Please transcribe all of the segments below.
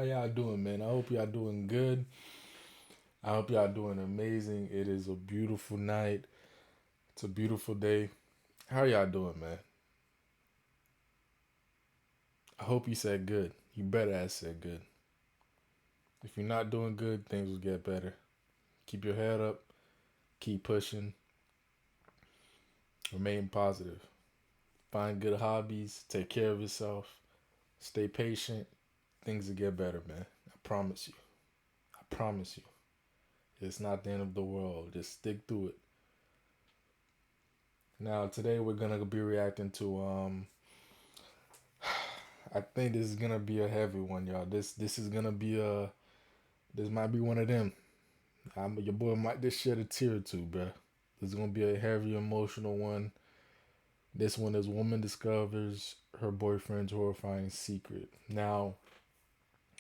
y'all doing, man? I hope y'all doing good. I hope y'all doing amazing. It is a beautiful night. It's a beautiful day. How y'all doing, man? I hope you said good. You better have said good. If you're not doing good, things will get better. Keep your head up. Keep pushing. Remain positive. Find good hobbies. Take care of yourself. Stay patient. Things will get better, man. I promise you. I promise you. It's not the end of the world. Just stick through it. Now, today we're gonna be reacting to I think this is gonna be a heavy one, y'all. This is gonna be this might be one of them. Your boy might just shed a tear or two, bruh. This is gonna be a heavy emotional one. This one is woman discovers her boyfriend's horrifying secret. Now,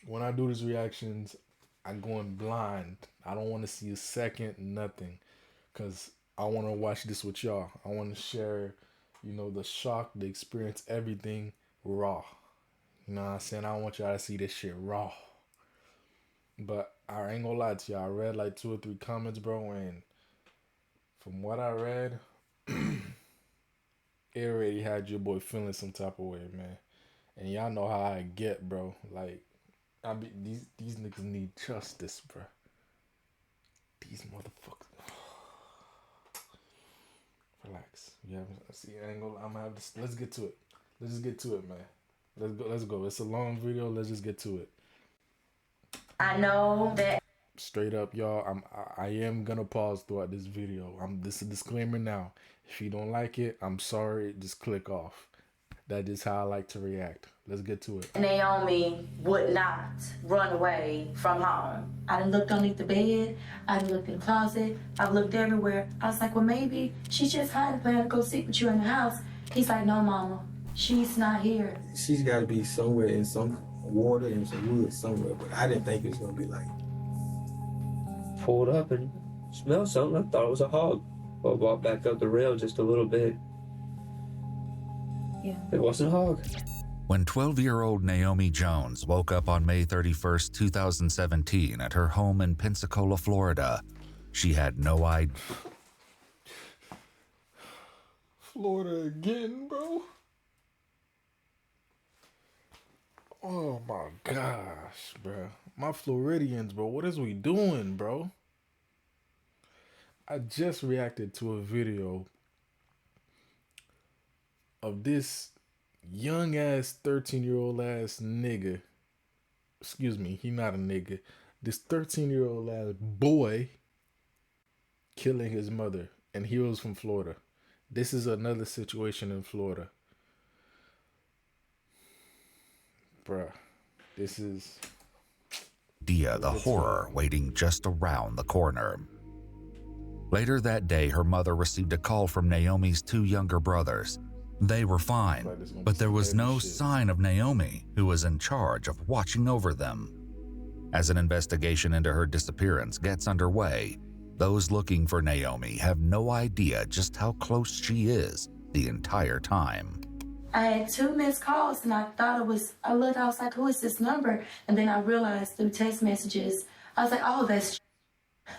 when I do these reactions, I go in blind. I don't want to see a second, nothing. Because I want to watch this with y'all. I want to share, the shock, the experience, everything raw. You know what I'm saying? I want y'all to see this shit raw. But I ain't gonna lie to y'all. I read like 2 or 3 comments, bro. And from what I read, it already had your boy feeling some type of way, man. And y'all know how I get, bro. Like, these niggas need justice, bro. These motherfuckers. Relax. Yeah, see, I ain't gonna. I'm gonna have this. Let's get to it. Let's just get to it, man. Let's go. It's a long video. Let's just get to it. I know that. Straight up, y'all. I am gonna pause throughout this video. This is a disclaimer now. If you don't like it, I'm sorry. Just click off. That is how I like to react. Let's get to it. Naomi would not run away from home. I done looked underneath the bed. I done looked in the closet. I've looked everywhere. I was like, well, maybe she's just hiding, planning to go sleep with you in the house. He's like, no, mama, she's not here. She's got to be somewhere in some water and some wood somewhere, but I didn't think it was going to be like. Pulled up and smelled something. I thought it was a hog. I walked back up the rail just a little bit. Yeah. It wasn't a hog. When 12-year-old Naomi Jones woke up on May 31st, 2017 at her home in Pensacola, Florida, she had no idea. Florida again, bro? Oh my gosh, bro. My Floridians, bro. What is we doing, bro? I just reacted to a video of this young ass 13-year-old ass nigga. Excuse me, he not a nigga. This 13-year-old ass boy killing his mother, and he was from Florida. This is another situation in Florida. Bruh, this is The horror waiting just around the corner. Later that day, her mother received a call from Naomi's 2 younger brothers. They were fine, but there was no sign of Naomi, who was in charge of watching over them. As an investigation into her disappearance gets underway, those looking for Naomi have no idea just how close she is the entire time. I had 2 missed calls and I thought it was, I was like, who is this number? And then I realized through text messages, I was like, oh, that's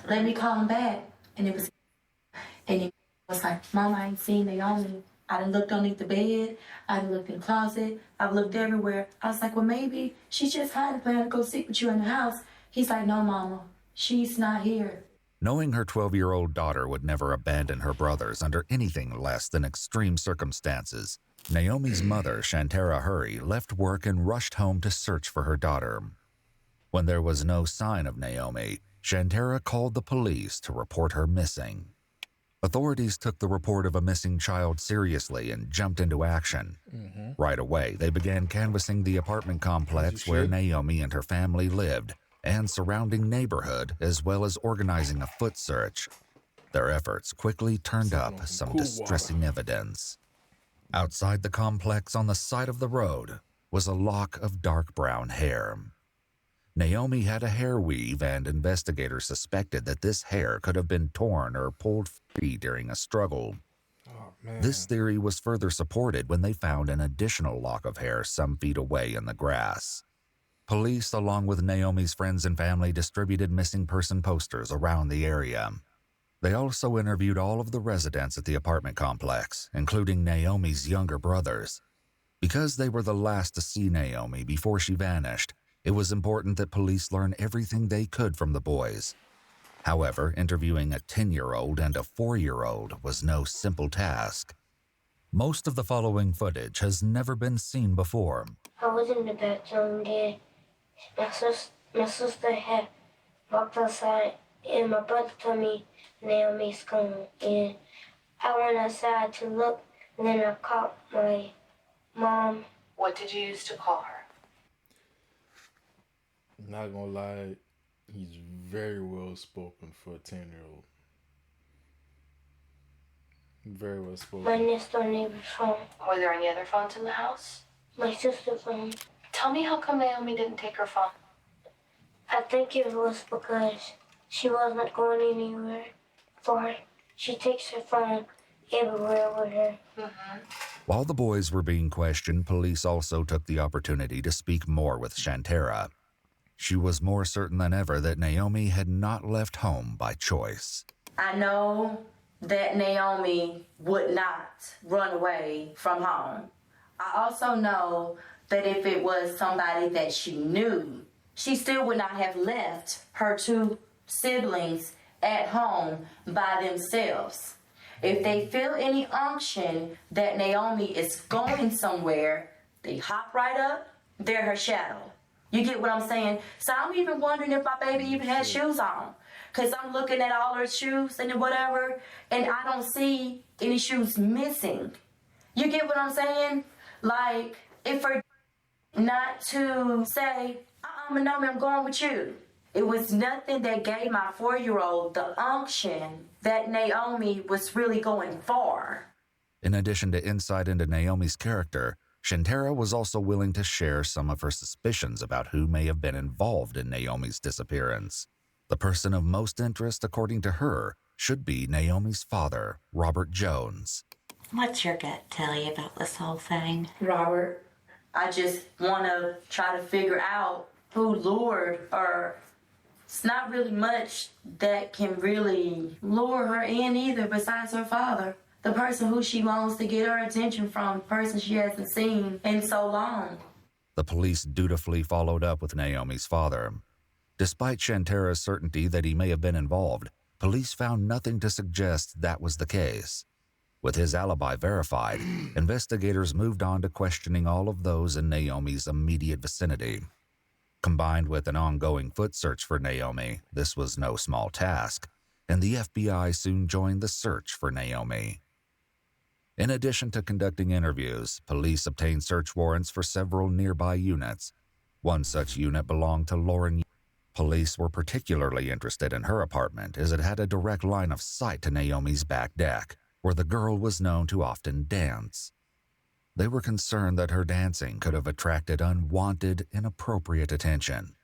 let me call him back. And it was like, Mama, I ain't seen Naomi. I done looked underneath the bed. I done looked in the closet. I've looked everywhere. I was like, well, maybe she's just hiding, planning to go sleep with you in the house. He's like, no, Mama, she's not here. Knowing her 12-year-old daughter would never abandon her brothers under anything less than extreme circumstances, Naomi's mother, Shantara Hurry, left work and rushed home to search for her daughter. When there was no sign of Naomi, Shantara called the police to report her missing. Authorities took the report of a missing child seriously and jumped into action. Right away, they began canvassing the apartment complex where Naomi and her family lived and surrounding neighborhood, as well as organizing a foot search. Their efforts quickly turned up some distressing evidence. Outside the complex on the side of the road was a lock of dark brown hair. Naomi had a hair weave, and investigators suspected that this hair could have been torn or pulled free during a struggle. Oh, man. This theory was further supported when they found an additional lock of hair some feet away in the grass. Police, along with Naomi's friends and family, distributed missing person posters around the area. They also interviewed all of the residents at the apartment complex, including Naomi's younger brothers. Because they were the last to see Naomi before she vanished, it was important that police learn everything they could from the boys. However, interviewing a 10-year-old and a 4-year-old was no simple task. Most of the following footage has never been seen before. I was in the bathroom there. My sister had walked outside, and my brother told me Naomi's gone. And I went outside to look, and then I called my mom. What did you use to call her? Not gonna lie, he's very well spoken for a 10-year-old. Very well spoken. My next door neighbor's phone. Were there any other phones in the house? My sister's phone. Tell me how come Naomi didn't take her phone? I think it was because she wasn't going anywhere far. She takes her phone everywhere with her. While the boys were being questioned, police also took the opportunity to speak more with Shantara. She was more certain than ever that Naomi had not left home by choice. I know that Naomi would not run away from home. I also know that if it was somebody that she knew, she still would not have left her 2 siblings at home by themselves. If they feel any unction that Naomi is going somewhere, they hop right up, they're her shadow. You get what I'm saying? So I'm even wondering if my baby even had shoes on. Because I'm looking at all her shoes and whatever, and I don't see any shoes missing. You get what I'm saying? Like, if her not to say, Naomi, I'm going with you. It was nothing that gave my 4-year-old the unction that Naomi was really going far. In addition to insight into Naomi's character, Shantara was also willing to share some of her suspicions about who may have been involved in Naomi's disappearance. The person of most interest, according to her, should be Naomi's father, Robert Jones. What's your gut tell you about this whole thing? Robert, I just want to try to figure out who lured her. It's not really much that can really lure her in either besides her father. The person who she wants to get her attention from, the person she hasn't seen in so long. The police dutifully followed up with Naomi's father. Despite Shantara's certainty that he may have been involved, police found nothing to suggest that was the case. With his alibi verified, investigators moved on to questioning all of those in Naomi's immediate vicinity. Combined with an ongoing foot search for Naomi, this was no small task, and the FBI soon joined the search for Naomi. In addition to conducting interviews, police obtained search warrants for several nearby units. One such unit belonged to Lauren. Police were particularly interested in her apartment as it had a direct line of sight to Naomi's back deck, where the girl was known to often dance. They were concerned that her dancing could have attracted unwanted, inappropriate attention.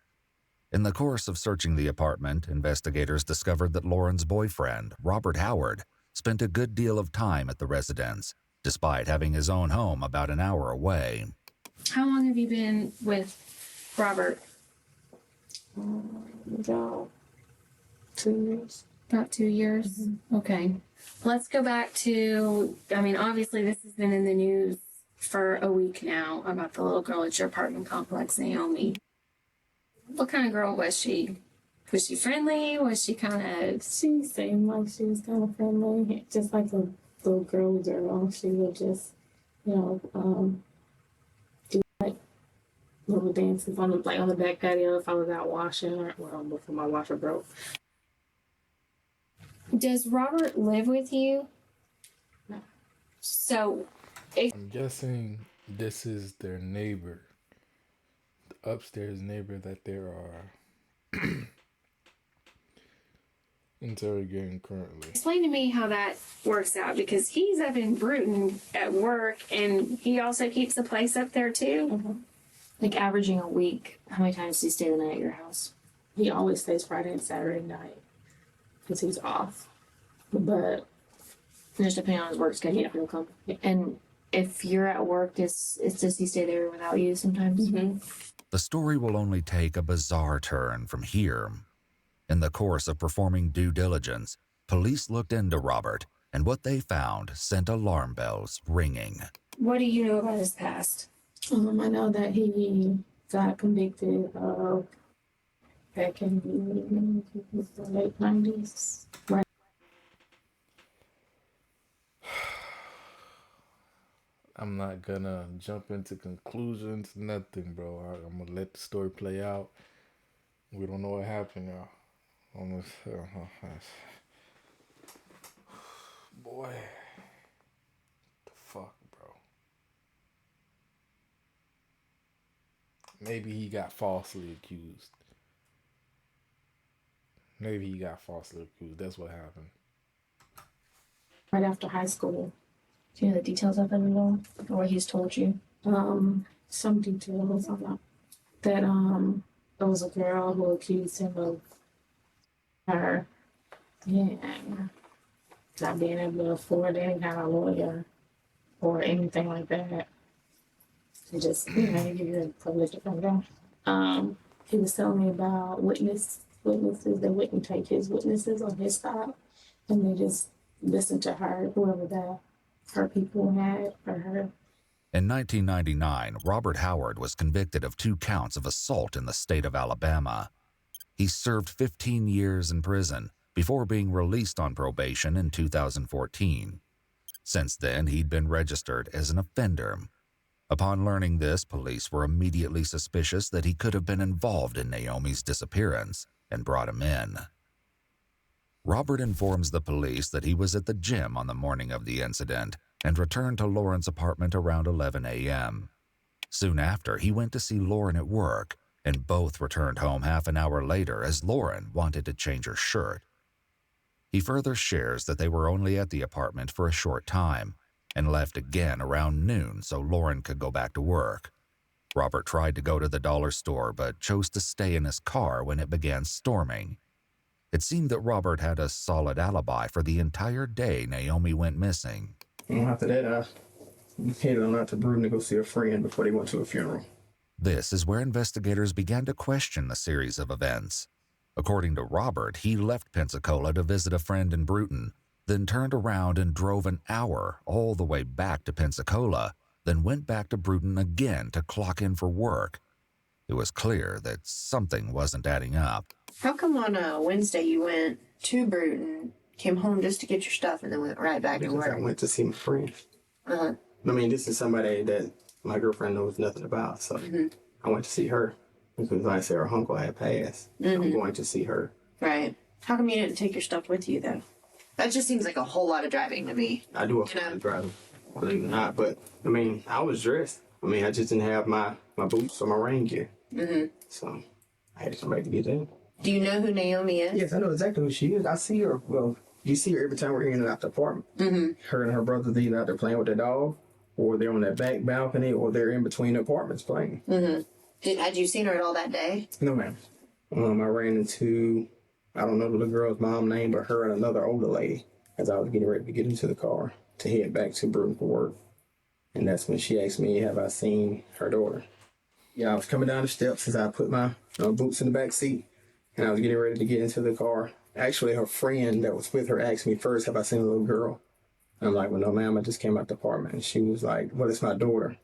In the course of searching the apartment, investigators discovered that Lauren's boyfriend, Robert Howard, spent a good deal of time at the residence, despite having his own home about an hour away. How long have you been with Robert? About 2 years. About 2 years? Okay. Let's go back to, obviously this has been in the news for a week now about the little girl at your apartment complex, Naomi. What kind of girl was she? Was she friendly? Was she kind of... She seemed like she was kind of friendly, just like a little girl. She would just, do like little dances on the back patio if I was out washing, or before my washer broke. Does Robert live with you? No. So... I'm guessing this is their neighbor, the upstairs neighbor that they are interrogating currently. Explain to me how that works out, because he's up in Bruton at work and he also keeps the place up there too. Mm-hmm. Like averaging a week, how many times do you stay the night at your house? He always stays Friday and Saturday night because he's off. But Just depending on his work schedule, Yeah. he'll come. And if you're at work, does he stay there without you sometimes? Mm-hmm. the story will only take a bizarre turn from here. In the course of performing due diligence, police looked into Robert, and what they found sent alarm bells ringing. What do you know about his past? I know that he got convicted of back in the late 90s. Right. I'm not gonna jump into conclusions, nothing, bro. I'm gonna let the story play out. We don't know what happened, y'all. Boy, the fuck, bro. Maybe he got falsely accused. That's what happened. Right after high school. Do you know the details of it at all? Or what he's told you? Some details on that. There was a girl who accused him of her and not being able to afford any kind of lawyer or anything like that. To just, give you a privilege to come down. He was telling me about witnesses that wouldn't take his witnesses on his side, and they just listened to her, whoever that her people had for her. In 1999, Robert Howard was convicted of 2 counts of assault in the state of Alabama. He served 15 years in prison before being released on probation in 2014. Since then, he'd been registered as an offender. Upon learning this, police were immediately suspicious that he could have been involved in Naomi's disappearance and brought him in. Robert informs the police that he was at the gym on the morning of the incident and returned to Lauren's apartment around 11 a.m. Soon after, he went to see Lauren at work, and both returned home half an hour later as Lauren wanted to change her shirt. He further shares that they were only at the apartment for a short time and left again around noon so Lauren could go back to work. Robert tried to go to the dollar store but chose to stay in his car when it began storming. It seemed that Robert had a solid alibi for the entire day Naomi went missing. And after that, I headed on out to Bruton to go see a friend before they went to a funeral. This is where investigators began to question the series of events. According to Robert, he left Pensacola to visit a friend in Bruton, then turned around and drove an hour all the way back to Pensacola, then went back to Bruton again to clock in for work. It was clear that something wasn't adding up. How come on a Wednesday you went to Bruton, came home just to get your stuff, and then went right back to work? I went to see my friend. Uh-huh. I mean, this is somebody that my girlfriend knows nothing about, so I went to see her. Because like I said, her uncle had passed. I'm going to see her. Right. How come you didn't take your stuff with you, though? That just seems like a whole lot of driving to me. I do a lot of driving, believe it or not. But, I mean, I was dressed. I mean, I just didn't have my boots or my rain gear. So I had to come back to get them. Do you know who Naomi is? Yes, I know exactly who she is. I see her. Well, you see her every time we're in and out the apartment. Her and her brothers either out there playing with their dog, or they're on that back balcony, or they're in between the apartments playing. Had you seen her at all that day? No, ma'am. I ran into, I don't know the little girl's mom's name, but her and another older lady as I was getting ready to get into the car to head back to Bruton for work. And that's when she asked me, have I seen her daughter? Yeah, I was coming down the steps as I put my boots in the back seat, and I was getting ready to get into the car. Actually, her friend that was with her asked me first, have I seen a little girl? And I'm like, well, no, ma'am, I just came out the apartment. And she was like, well, it's my daughter.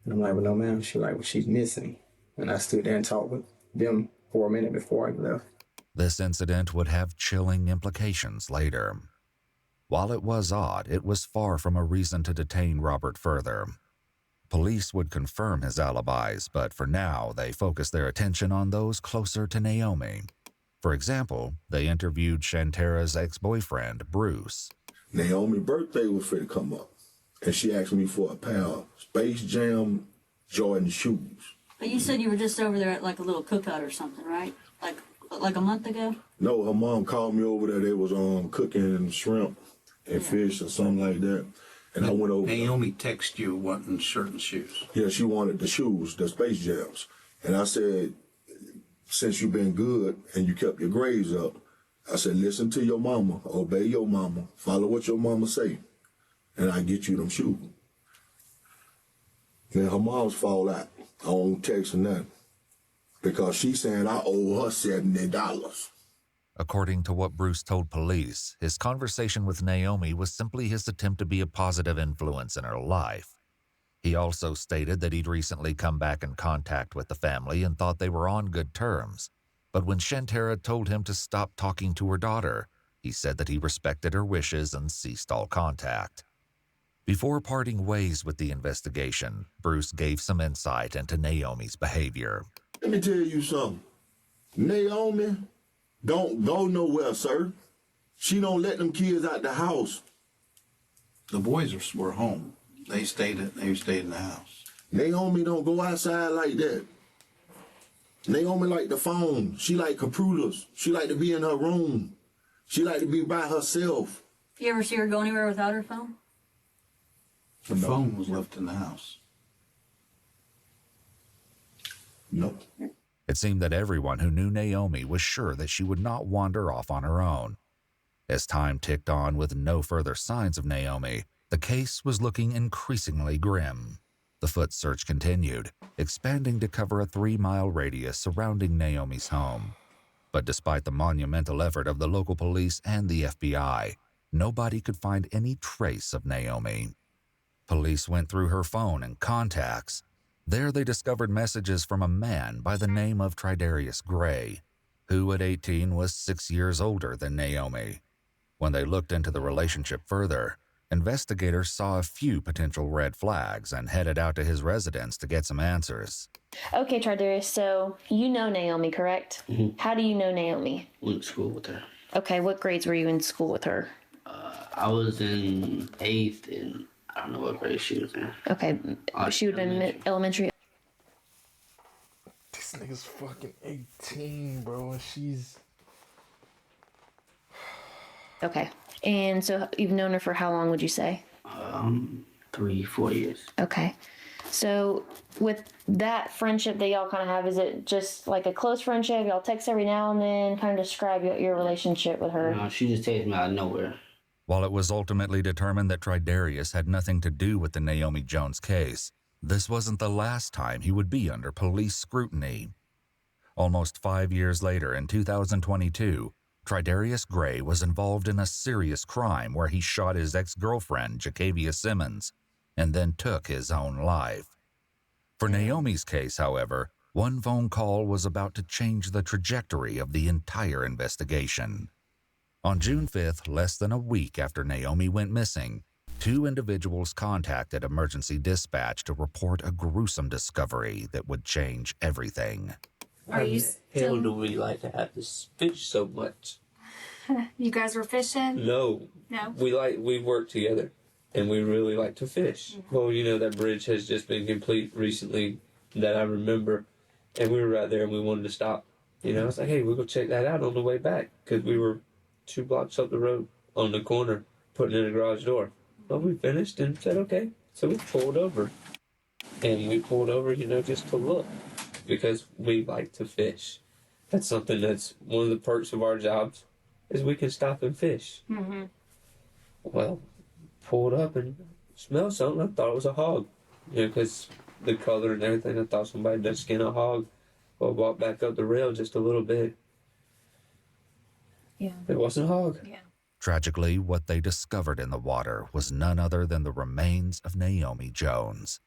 And I'm like, well, no, ma'am. She's like, well, she's missing. And I stood there and talked with them for a minute before I left. This incident would have chilling implications later. While it was odd, it was far from a reason to detain Robert further. Police would confirm his alibis, but for now, they focused their attention on those closer to Naomi. For example, they interviewed Shantara's ex-boyfriend, Bruce. Naomi's birthday was fit to come up, and she asked me for a pair of Space Jam Jordan shoes. But you said you were just over there at like a little cookout or something, right? Like a month ago? No, her mom called me over there. They was cooking shrimp and fish or something like that. And I went over. Naomi texted you wanting certain shoes. Yeah, she wanted the shoes, the Space Jams. And I said, since you've been good and you kept your grades up, I said, listen to your mama, obey your mama, follow what your mama say, and I get you them shoes. Then her mom's fall out. I don't text or nothing. because she's saying I owe her $70. According to what Bruce told police, his conversation with Naomi was simply his attempt to be a positive influence in her life. He also stated that he'd recently come back in contact with the family and thought they were on good terms. But when Shantara told him to stop talking to her daughter, he said that he respected her wishes and ceased all contact. Before parting ways with the investigation, Bruce gave some insight into Naomi's behavior. Let me tell you something. Naomi don't go nowhere, sir. She don't let them kids out the house. The boys were home. They stayed in the house. Naomi don't go outside like that. Naomi like the phone. She like computers. She like to be in her room. She like to be by herself. You ever see her go anywhere without her phone? The phone was left in the house. Nope. It seemed that everyone who knew Naomi was sure that she would not wander off on her own. As time ticked on with no further signs of Naomi, the case was looking increasingly grim. The foot search continued, expanding to cover a 3-mile radius surrounding Naomi's home. But despite the monumental effort of the local police and the FBI, nobody could find any trace of Naomi. Police went through her phone and contacts. There they discovered messages from a man by the name of Tridarius Gray, who at 18 was 6 years older than Naomi. When they looked into the relationship further, investigators saw a few potential red flags and headed out to his residence to get some answers. Okay, Tridarius, so you know Naomi, correct? Mm-hmm. How do you know Naomi? Went to school with her. Okay, what grades were you in school with her? I was in 8th, and I don't know what grade she was in. Okay, she would have been elementary. This nigga's fucking 18, bro, and she's... Okay, and so you've known her for how long, would you say? 3-4 years. Okay, so with that friendship that y'all kind of have, is it just like a close friendship? Y'all text every now and then? Kind of describe your relationship with her. No, she just takes me out of nowhere. While it was ultimately determined that Tridarius had nothing to do with the Naomi Jones case, this wasn't the last time he would be under police scrutiny. Almost 5 years later, in 2022, Tridarius Gray was involved in a serious crime where he shot his ex-girlfriend, Jacavia Simmons, and then took his own life. For Naomi's case, however, one phone call was about to change the trajectory of the entire investigation. On June 5th, less than a week after Naomi went missing, 2 individuals contacted emergency dispatch to report a gruesome discovery that would change everything. Are you Hell do we like to have this fish so much? You guys were fishing? No. No? We work together, and we really like to fish. Well, you know, that bridge has just been complete recently that I remember, and we were right there and we wanted to stop. You know, I was like, hey, we'll go check that out on the way back, because we were 2 blocks up the road on the corner, putting in a garage door. Well, we finished and said, okay. So we pulled over. And we pulled over, you know, just to look, because we like to fish. That's something that's one of the perks of our jobs, is we can stop and fish. Mm-hmm. Well, pulled up and smelled something. I thought it was a hog. You know, because the color and everything, I thought somebody had skinned a hog. Well, walked back up the rail just a little bit. Yeah. It wasn't a hog. Yeah. Tragically, what they discovered in the water was none other than the remains of Naomi Jones.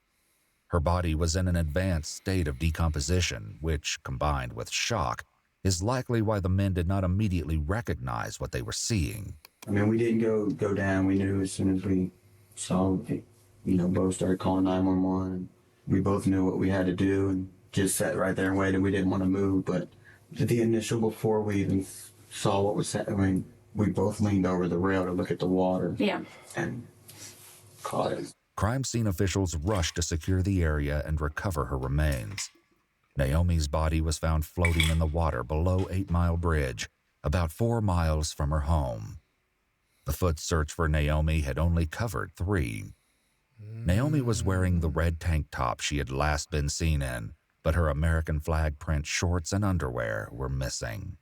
Her body was in an advanced state of decomposition, which, combined with shock, is likely why the men did not immediately recognize what they were seeing. I mean, we didn't go down. We knew as soon as we saw it, you know, both started calling 911. We both knew what we had to do and just sat right there and waited. We didn't want to move, but the initial, before we even saw what was happening, we both leaned over the rail to look at the water. Yeah. And caught it. Crime scene officials rushed to secure the area and recover her remains. Naomi's body was found floating in the water below 8 Mile Bridge, about 4 miles from her home. The foot search for Naomi had only covered 3. Naomi was wearing the red tank top she had last been seen in, but her American flag print shorts and underwear were missing.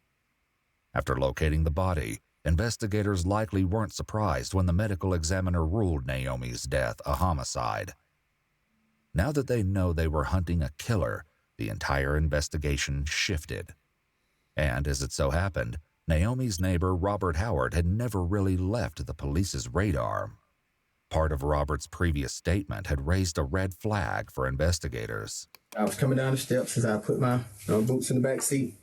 After locating the body, investigators likely weren't surprised when the medical examiner ruled Naomi's death a homicide. Now that they know they were hunting a killer, the entire investigation shifted. And as it so happened, Naomi's neighbor Robert Howard had never really left the police's radar. Part of Robert's previous statement had raised a red flag for investigators. I was coming down the steps as I put my boots in the back seat,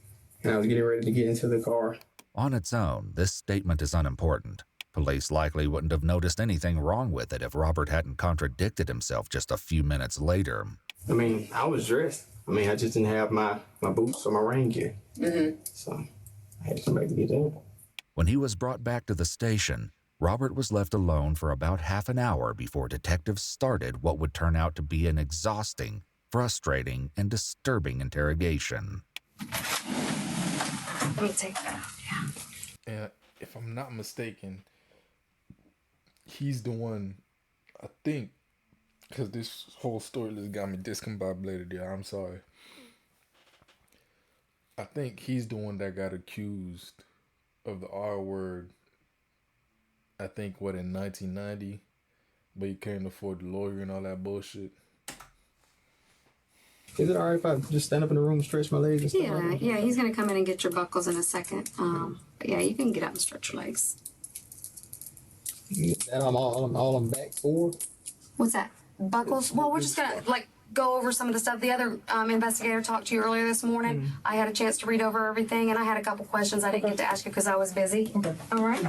and I was getting ready to get into the car. On its own, this statement is unimportant. Police likely wouldn't have noticed anything wrong with it if Robert hadn't contradicted himself just a few minutes later. I mean, I was dressed. I just didn't have my boots or my rain gear. So I had to come back to get that. When he was brought back to the station, Robert was left alone for about half an hour before detectives started what would turn out to be an exhausting, frustrating, and disturbing interrogation. Let me take that out, yeah. And if I'm not mistaken, he's the one, I think, because this whole story just got me discombobulated there. I'm sorry. I think he's the one that got accused of the R word, I think, in 1990? But he couldn't afford the lawyer and all that bullshit. Is it all right if I just stand up in the room and stretch my legs and stuff like that? Yeah, he's going to come in and get your buckles in a second. But yeah, you can get up and stretch your legs. That I'm all I'm back for. What's that? Buckles? Well, we're just going to, go over some of the stuff. The other investigator talked to you earlier this morning. I had a chance to read over everything, and I had a couple questions I didn't get to ask you because I was busy. Okay. All right?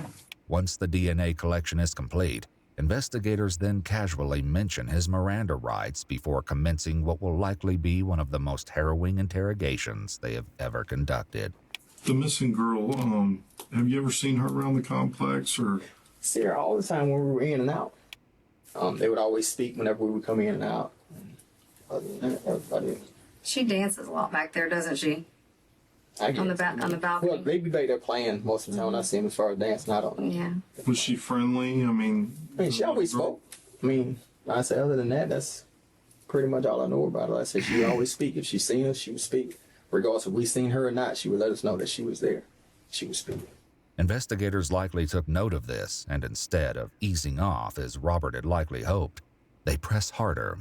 Once the DNA collection is complete, investigators then casually mention his Miranda rights before commencing what will likely be one of the most harrowing interrogations they have ever conducted. The missing girl, have you ever seen her around the complex or? See her all the time when we were in and out. They would always speak whenever we would come in and out. Other than that, everybody. She dances a lot back there, doesn't she? On the balcony. Well, they be back there playing most of the time when I see them as far as dancing. I don't know. Yeah. Was she friendly? I mean, she always spoke. I say other than that, that's pretty much all I know about her. Like I said, she would always speak. If she seen us, she would speak. Regardless if we seen her or not, she would let us know that she was there. She would speak. Investigators likely took note of this, and instead of easing off as Robert had likely hoped, they press harder.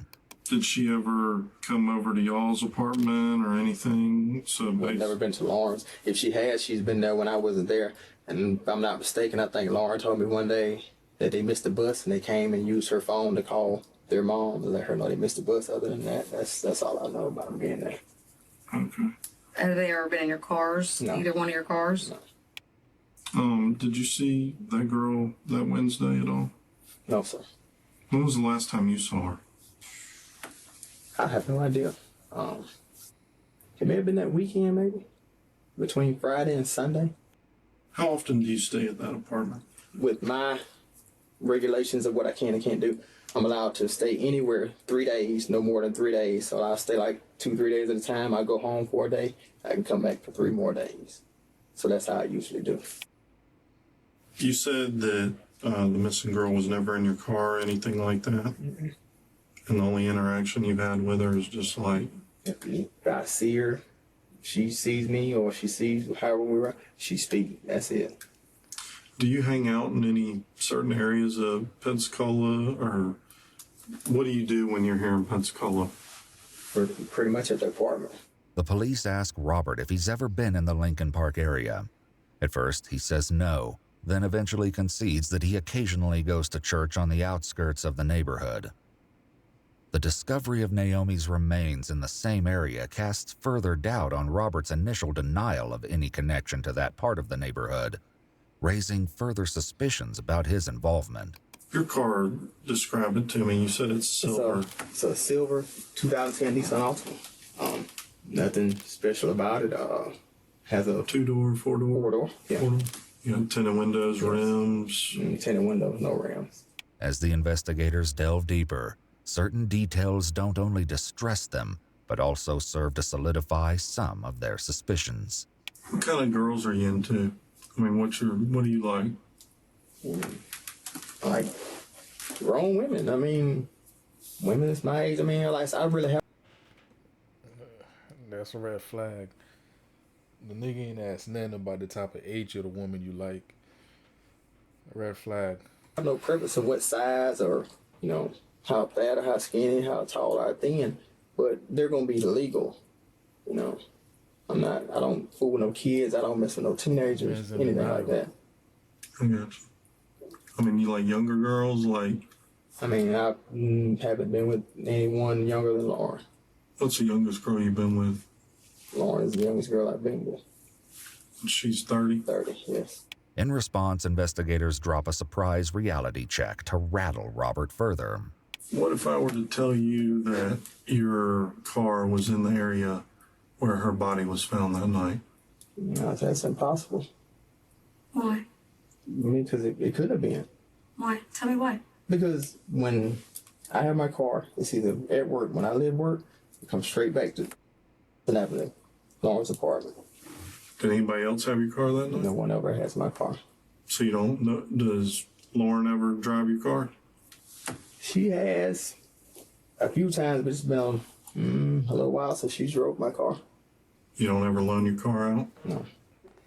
Did she ever come over to y'all's apartment or anything? I've never been to Lauren's. If she has, she's been there when I wasn't there. And if I'm not mistaken, I think Lauren told me one day that they missed the bus and they came and used her phone to call their mom to let her know they missed the bus. Other than that, that's all I know about them being there. Okay. Have they ever been in your cars? No. Either one of your cars? No. Did you see that girl that Wednesday at all? No, sir. When was the last time you saw her? I have no idea. It may have been that weekend, maybe, between Friday and Sunday. How often do you stay at that apartment? With my regulations of what I can and can't do, I'm allowed to stay anywhere 3 days, no more than 3 days. So I'll stay 2-3 days at a time. I go home for a day. I can come back for 3 more days. So that's how I usually do. You said that the missing girl was never in your car or anything like that? Mm-hmm. And the only interaction you've had with her is just if I see her, she sees me, or she sees however we were, she speaks. That's it. Do you hang out in any certain areas of Pensacola, or what do you do when you're here in Pensacola? We're pretty much at the apartment. The police ask Robert if he's ever been in the Lincoln Park area. At first, he says no, then eventually concedes that he occasionally goes to church on the outskirts of the neighborhood. The discovery of Naomi's remains in the same area casts further doubt on Robert's initial denial of any connection to that part of the neighborhood, raising further suspicions about his involvement. Your car, describe it to me. You said it's silver. It's a silver 2010 Nissan Altima. Nothing special about it. Has a 2-door, 4-door? 4-door, yeah. 4-door. You know, tinted windows, rims. Tinted windows, no rims. As the investigators delve deeper, certain details don't only distress them, but also serve to solidify some of their suspicions. What kind of girls are you into? I mean, what do you like? Like grown women. I mean, women is my age. I mean, I really have. That's a red flag. The nigga ain't asked nothing about the type of age of the woman you like. Red flag. I have no preference of what size or, how fat or how skinny, how tall or how thin, but they're going to be legal You know, I don't fool with no kids. I don't mess with no teenagers, anything like that. I got you. I mean, you like younger girls? Like, I mean, I haven't been with anyone younger than Lauren. What's the youngest girl you've been with? Lauren is the youngest girl I've been with. She's 30? 30, yes. In response, investigators drop a surprise reality check to rattle Robert further. What if I were to tell you that your car was in the area where her body was found that night? No, that's impossible. Why? I mean, because it could have been. Why? Tell me why. Because when I have my car, it's either at work. When I leave work, it comes straight back to Avenue, Lauren's apartment. Did anybody else have your car that night? No one ever has my car. So you don't know, does Lauren ever drive your car? She has a few times, but it's been a little while since she drove my car. You don't ever loan your car out? No.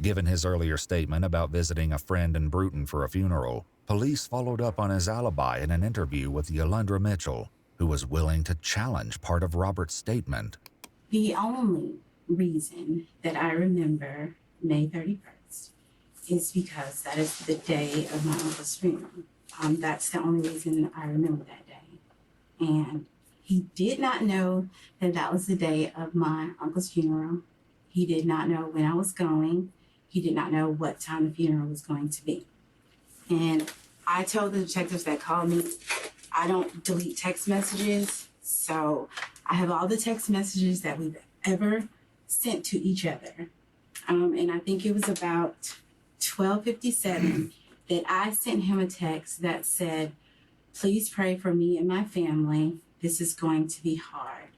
Given his earlier statement about visiting a friend in Bruton for a funeral, police followed up on his alibi in an interview with Yolanda Mitchell, who was willing to challenge part of Robert's statement. The only reason that I remember May 31st is because that is the day of my uncle's funeral. That's the only reason I remember that day. And he did not know that that was the day of my uncle's funeral. He did not know when I was going. He did not know what time the funeral was going to be. And I told the detectives that called me, I don't delete text messages. So I have all the text messages that we've ever sent to each other. And I think it was about 12:57 that I sent him a text that said, please pray for me and my family. This is going to be hard.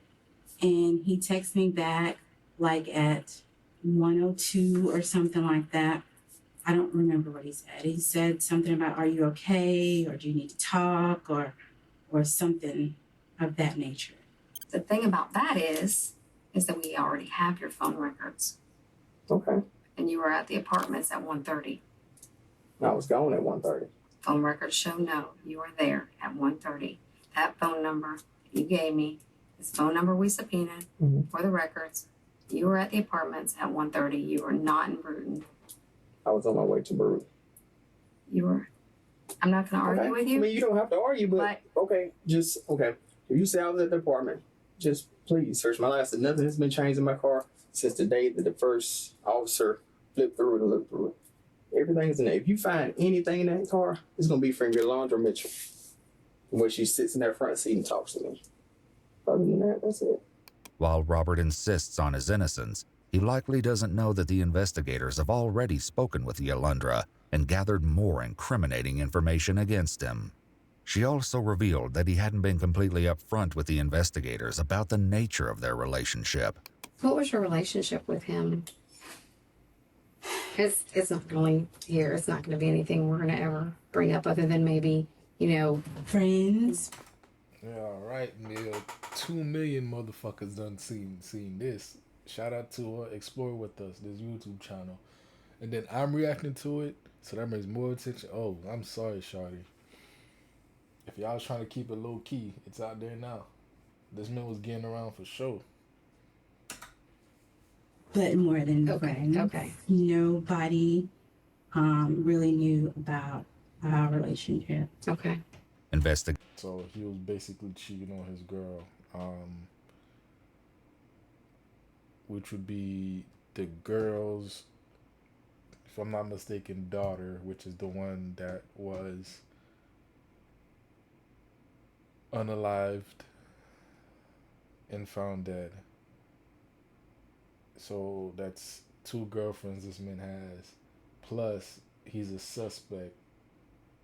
And he texted me back like at 1:02 or something like that. I don't remember what he said. He said something about, are you okay? Or do you need to talk? Or something of that nature. The thing about that is that we already have your phone records. Okay. And you were at the apartments at 1:30. I was gone at 1:30. Phone records show no, you were there at 1:30. That phone number you gave me is the phone number we subpoenaed for the records. You were at the apartments at 1:30. You were not in Bruton. I was on my way to Bruton. You were. I'm not going to argue with you. I mean, you don't have to argue, but okay. If you say I was at the apartment, just please search my license. Nothing has been changed in my car since the day that the first officer flipped through it and looked through it. Everything is in there. If you find anything in that car, it's going to be from Yolanda Mitchell, where she sits in that front seat and talks to me. Other than that, that's it. While Robert insists on his innocence, he likely doesn't know that the investigators have already spoken with Yolanda and gathered more incriminating information against him. She also revealed that he hadn't been completely upfront with the investigators about the nature of their relationship. What was your relationship with him? It's not going here. It's not going to be anything we're going to ever bring up other than maybe, friends. Yeah, all right, Neil. 2 million motherfuckers done seen this. Shout out to Explore With Us, this YouTube channel. And then I'm reacting to it, so that brings more attention. Oh, I'm sorry, Shawty. If y'all was trying to keep it low key, it's out there now. This man was getting around for sure. But more than friends. Okay. Nobody really knew about our relationship. Okay. So he was basically cheating on his girl, which would be the girl's, if I'm not mistaken, daughter, which is the one that was unalived and found dead. So that's 2 girlfriends this man has, plus he's a suspect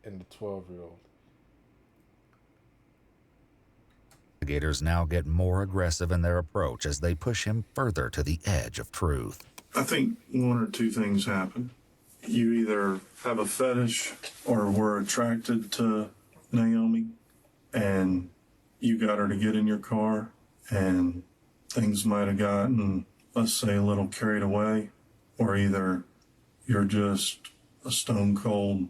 in the 12-year-old. Investigators now get more aggressive in their approach as they push him further to the edge of truth. I think one or two things happen. You either have a fetish or were attracted to Naomi and you got her to get in your car and things might have gotten, let's say, a little carried away, or either you're just a stone cold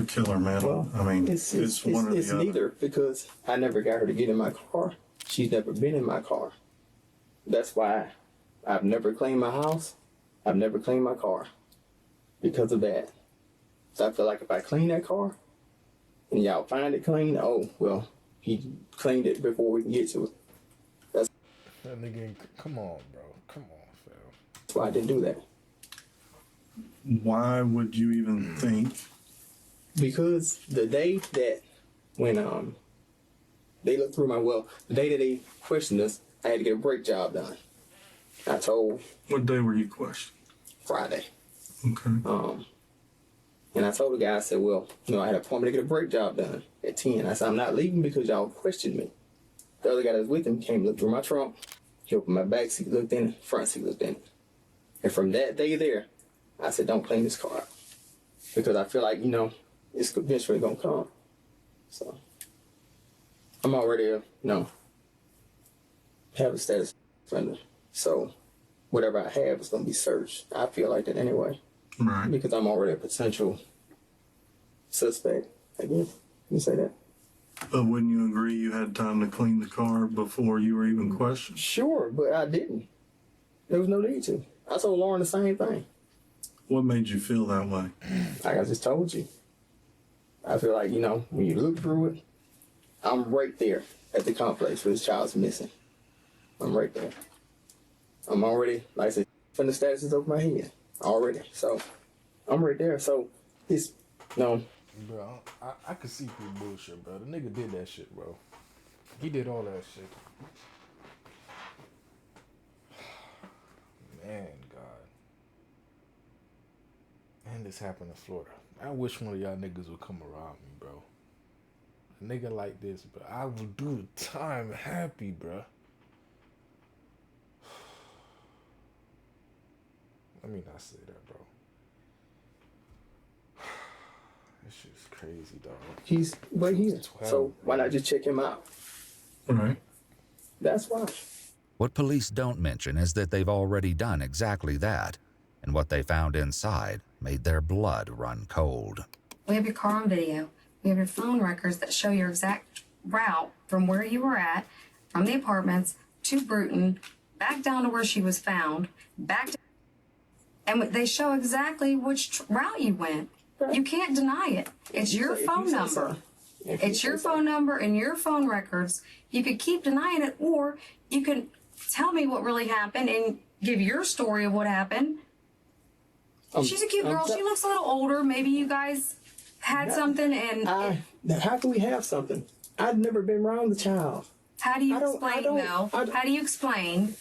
killer, man. Well, I mean, it's one or the other. neither, because I never got her to get in my car. She's never been in my car. That's why I've never cleaned my house. I've never cleaned my car because of that. So I feel like if I clean that car and y'all find it clean, oh, well, he cleaned it before we can get to it. That's That nigga, come on, bro. Come on, fam. why I didn't do that. Why would you even think? Because the day that when they looked through the day that they questioned us, I had to get a brake job done. I told. What day were you questioned? Friday. Okay. And I told the guy, I said, well, I had an appointment to get a brake job done at 10. I said, I'm not leaving because y'all questioned me. The other guy that was with him came, looked through my trunk. He opened my back seat, looked in it, front seat, looked in it. And from that day there, I said, don't clean this car out. Because I feel like, it's eventually going to come. So, I'm already, have a status offender. So, whatever I have is going to be searched. I feel like that anyway. Right. Because I'm already a potential suspect. I guess you say that. But wouldn't you agree you had time to clean the car before you were even questioned? Sure, but I didn't. There was no need to. I told Lauren the same thing. What made you feel that way? Like I just told you. I feel like, when you look through it, I'm right there at the complex where this child's missing. I'm right there. I'm already, like I said, from the status is over my head. Already. So, I'm right there. So, it's, no. Bro, I could see through bullshit, bro. The nigga did that shit, bro. He did all that shit. Man, God. And this happened in Florida. I wish one of y'all niggas would come around me, bro. A nigga like this, bro. I would do the time happy, bro. Let me not say that, bro. This shit's crazy, dog. He's right here. 12, so, why not just check him out? Right. That's why. What police don't mention is that they've already done exactly that, and what they found inside made their blood run cold. We have your car on video. We have your phone records that show your exact route from where you were at, from the apartments to Bruton, back down to where she was found, back to... And they show exactly which route you went. You can't deny it. It's your phone number. It's your phone number and your phone records. You could keep denying it, or you can tell me what really happened and give your story of what happened. She's a cute girl. She looks a little older. Maybe you guys had something and... How can we have something? I've never been around the child. How do you explain, though? How do you explain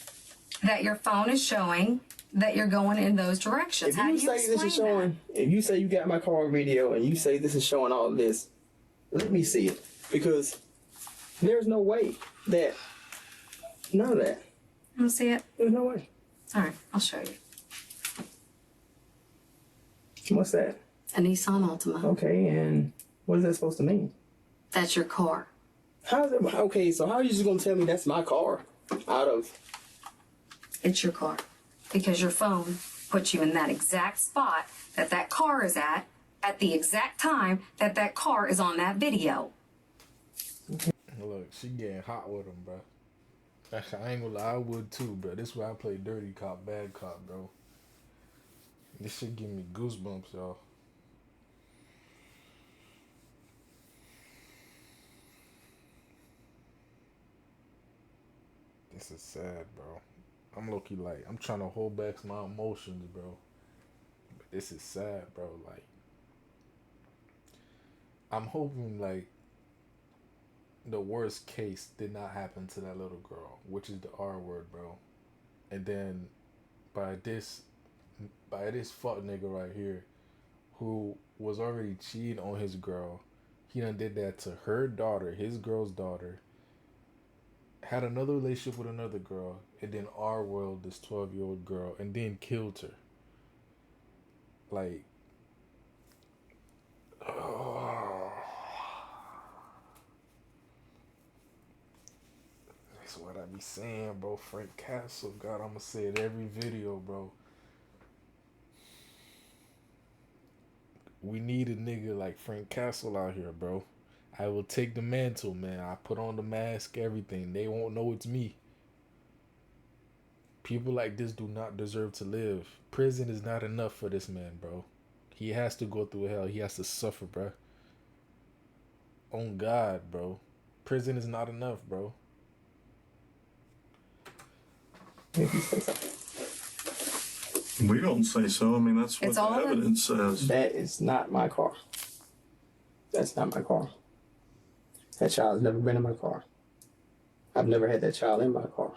that your phone is showing that you're going in those directions? How do you explain that? If you say you got my car on video and you say this is showing all of this, let me see it. Because there's no way that, none of that. You want to see it? There's no way. All right, I'll show you. What's that? A Nissan Altima. Okay, and what is that supposed to mean? That's your car. How's it? Okay, so how are you just gonna tell me that's my car? Out of? It's your car. Because your phone puts you in that exact spot that car is at the exact time that car is on that video. Look, she getting hot with him, bro. I ain't gonna lie, I would too, bro. This is why I play dirty cop, bad cop, bro. This shit give me goosebumps, y'all. This is sad, bro. I'm low-key like, I'm trying to hold back my emotions, bro. But this is sad, bro. Like, I'm hoping, like, the worst case did not happen to that little girl, which is the R word, bro. And then by this fuck nigga right here, who was already cheating on his girl, he done did that to her daughter, his girl's daughter, had another relationship with another girl, and then R-world this 12-year-old girl, and then killed her. Like, oh. That's what I be saying, bro. Frank Castle, God, I'ma say it every video, bro. We need a nigga like Frank Castle out here, bro. I will take the mantle, man. I put on the mask, everything. They won't know it's me. People like this do not deserve to live. Prison is not enough for this man, bro. He has to go through hell. He has to suffer, bro. On God, bro. Prison is not enough, bro. We don't say so. I mean, that's what It's the all in- evidence says. That is not my car. That's not my car. That child's never been in my car. I've never had that child in my car.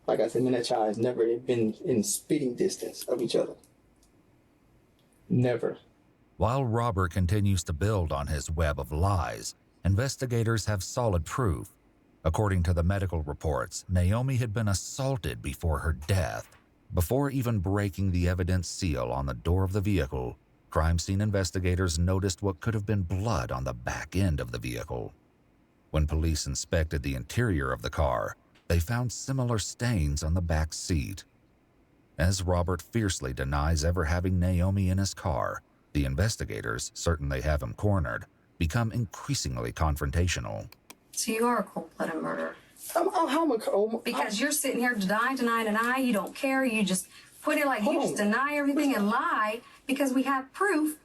Like I said, me and that child has never been in spitting distance of each other. Never. While Robert continues to build on his web of lies, investigators have solid proof. According to the medical reports, Naomi had been assaulted before her death. Before even breaking the evidence seal on the door of the vehicle, crime scene investigators noticed what could have been blood on the back end of the vehicle. When police inspected the interior of the car, they found similar stains on the back seat. As Robert fiercely denies ever having Naomi in his car, the investigators, certain they have him cornered, become increasingly confrontational. So you are a cold-blooded murderer. Because you're sitting here deny, you don't care, you just put it like you just deny everything and lie because we have proof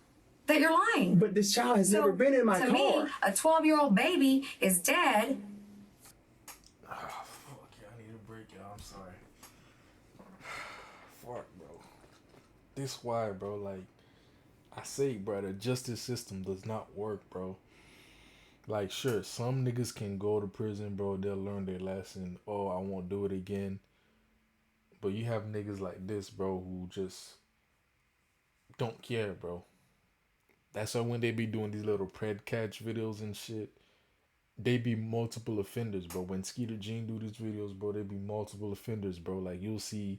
that you're lying. But this child has never been in my car. To me, a 12-year-old baby is dead. Fuck yeah, I need a break, y'all. I'm sorry. Fuck, bro. This why, bro. Like, I say, bro, the justice system does not work, bro. Like, sure, some niggas can go to prison, bro. They'll learn their lesson. Oh, I won't do it again. But you have niggas like this, bro, who just don't care, bro. That's why when they be doing these little pred catch videos and shit, they be multiple offenders, bro. When Skeeter Jean do these videos, bro, they be multiple offenders, bro. Like, you'll see,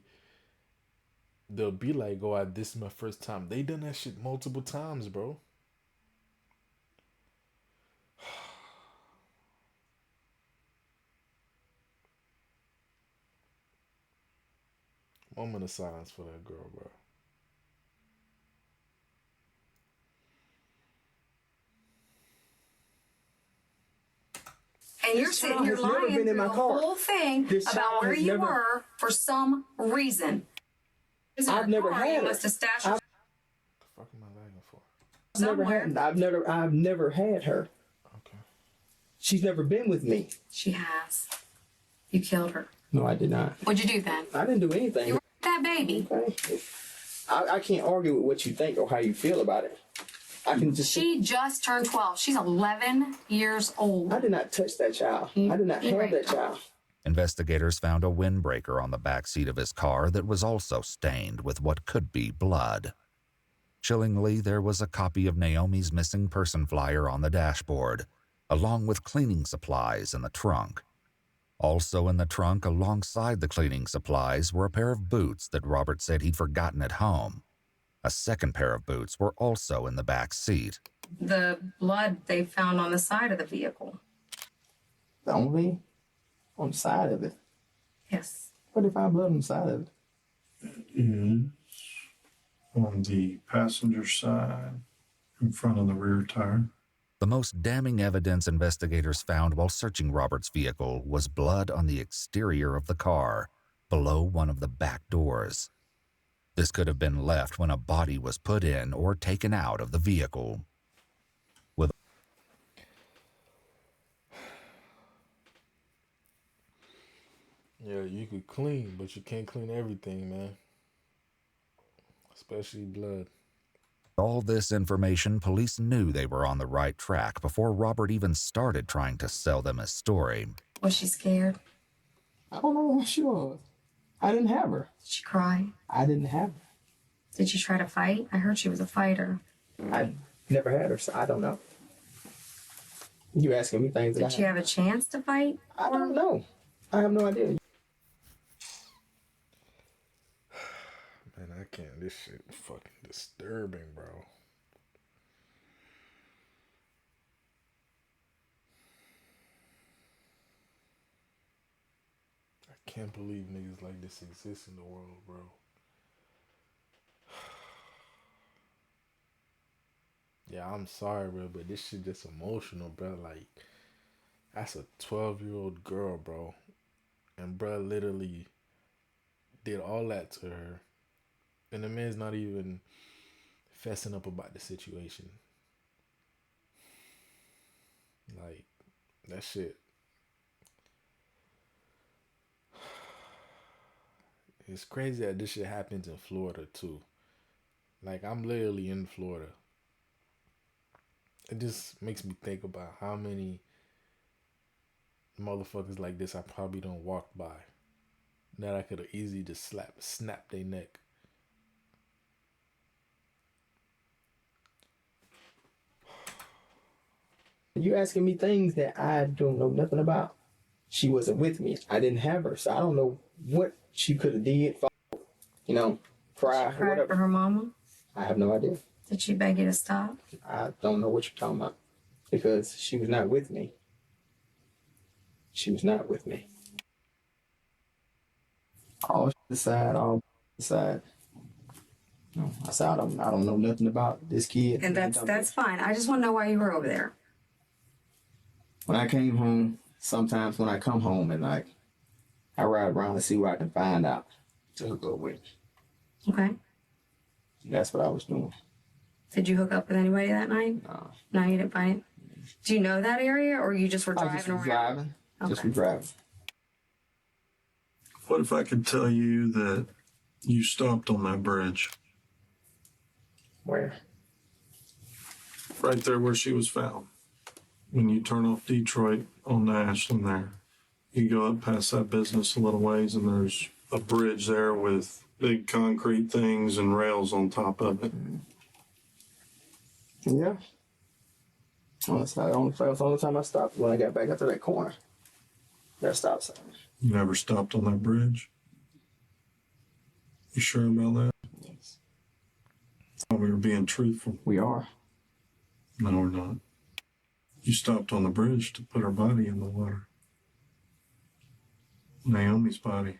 they'll be like, oh, this is my first time. They done that shit multiple times, bro. Moment of silence for that girl, bro. And you're sitting here lying through the whole thing about where you were for some reason. I've never had You her. must have stashed What the fuck am I lagging for? I've never had her. Okay. She's never been with me. She has. You killed her. No, I did not. What'd you do then? I didn't do anything. You were that baby. Okay. I can't argue with what you think or how you feel about it. I can just. She just turned 12. She's 11 years old. I did not touch that child. I did not have that child. Investigators found a windbreaker on the back seat of his car that was also stained with what could be blood. Chillingly, there was a copy of Naomi's missing person flyer on the dashboard, along with cleaning supplies in the trunk. Also in the trunk, alongside the cleaning supplies, were a pair of boots that Robert said he'd forgotten at home. A second pair of boots were also in the back seat. The blood they found on the side of the vehicle. Only on the side of it. Yes. What if I have blood on the side of it? On the passenger side, in front of the rear tire. The most damning evidence investigators found while searching Robert's vehicle was blood on the exterior of the car, below one of the back doors. This could have been left when a body was put in or taken out of the vehicle. Yeah, you could clean, but you can't clean everything, man. Especially blood. All this information, police knew they were on the right track before Robert even started trying to sell them his story. Was she scared? I don't know what she was. I didn't have her. Did she cry? I didn't have her. Did she try to fight? I heard she was a fighter. I never had her, so I don't know. You asking me things that Did she have a chance to fight? I don't know. I have no idea. Man, I can't. This shit fucking disturbing, bro. I can't believe niggas like this exist in the world, bro. Yeah, I'm sorry, bro, but this shit just emotional, bro. Like, that's a 12-year-old girl, bro. And bro literally did all that to her, and the man's not even fessing up about the situation. Like, that shit. It's crazy that this shit happens in Florida too. Like, I'm literally in Florida. It just makes me think about how many motherfuckers like this I probably don't walk by that I could have easily just snap their neck. You asking me things that I don't know nothing about. She wasn't with me. I didn't have her, so I don't know what she could have did. You know, cry or whatever. For her mama? I have no idea. Did she beg you to stop? I don't know what you're talking about because she was not with me. She was not with me. All aside, all aside. No, I said I don't know nothing about this kid. And that's fine. I just want to know why you were over there. When I came home, sometimes when I come home at night, I ride around to see what I can find out to hook up with. Okay. That's what I was doing. Did you hook up with anybody that night? No. No, you didn't find it? Do you know that area, or you just were driving around? Driving. Okay. Just driving. What if I could tell you that you stopped on that bridge? Where? Right there where she was found. When you turn off Detroit on the Ashland there, you go up past that business a little ways and there's a bridge there with big concrete things and rails on top of it. Yeah. Well, that's not the only time I stopped when I got back after that corner. That stop sign. You never stopped on that bridge? You sure about that? Yes. Thought we were being truthful. We are. No, we're not. You stopped on the bridge to put her body in the water. Naomi's body.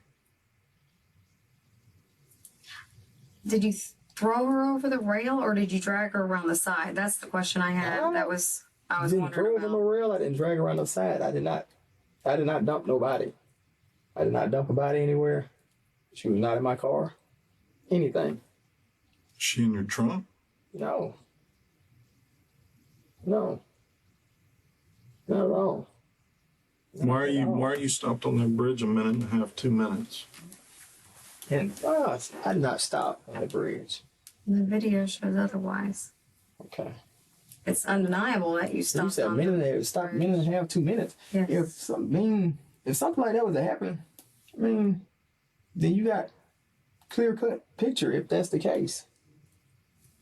Did you throw her over the rail, or did you drag her around the side? That's the question I had. I was didn't throw her on the rail. I didn't drag her around the side. I did not dump nobody. I did not dump a body anywhere. She was not in my car. Anything. Is she in your trunk? No. No. Not at all. Why are you stopped on that bridge a minute and a half, 2 minutes? And I did not stop on the bridge. The video shows otherwise. Okay. It's undeniable that you stopped. You said a minute and a half, 2 minutes. Yes. If something like that was to happen, then you got clear-cut picture if that's the case.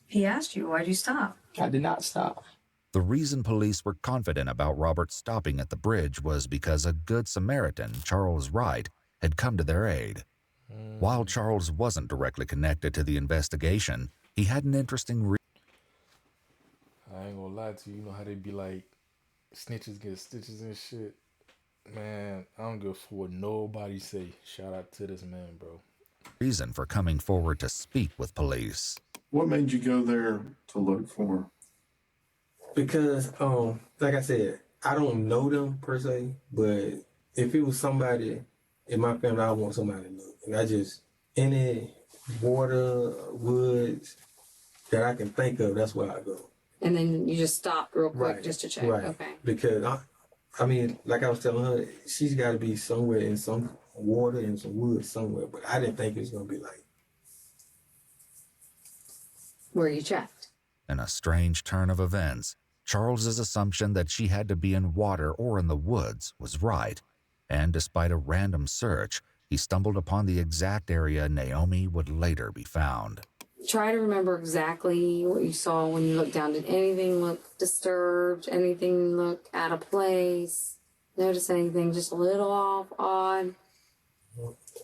He asked you, why'd you stop? I did not stop. The reason police were confident about Robert stopping at the bridge was because a good Samaritan, Charles Wright, had come to their aid. While Charles wasn't directly connected to the investigation, he had an interesting I ain't gonna lie to you. You know how they be like, snitches get stitches and shit? Man, I don't give a fuck what nobody say. Shout out to this man, bro. reason for coming forward to speak with police. What made you go there to look for her? Because, like I said, I don't know them per se, but if it was somebody in my family, I want somebody to know. And I just, any water, woods that I can think of, that's where I go. And then you just stopped real quick Right. just to check. Right. Okay. Because, I mean, like I was telling her, she's got to be somewhere in some water and some wood somewhere, but I didn't think it was going to be like. Where you checked. In a strange turn of events, Charles's assumption that she had to be in water or in the woods was right, and despite a random search, he stumbled upon the exact area Naomi would later be found. Try to remember exactly what you saw when you looked down. Did anything look disturbed? Anything look out of place? Notice anything just a little off, odd?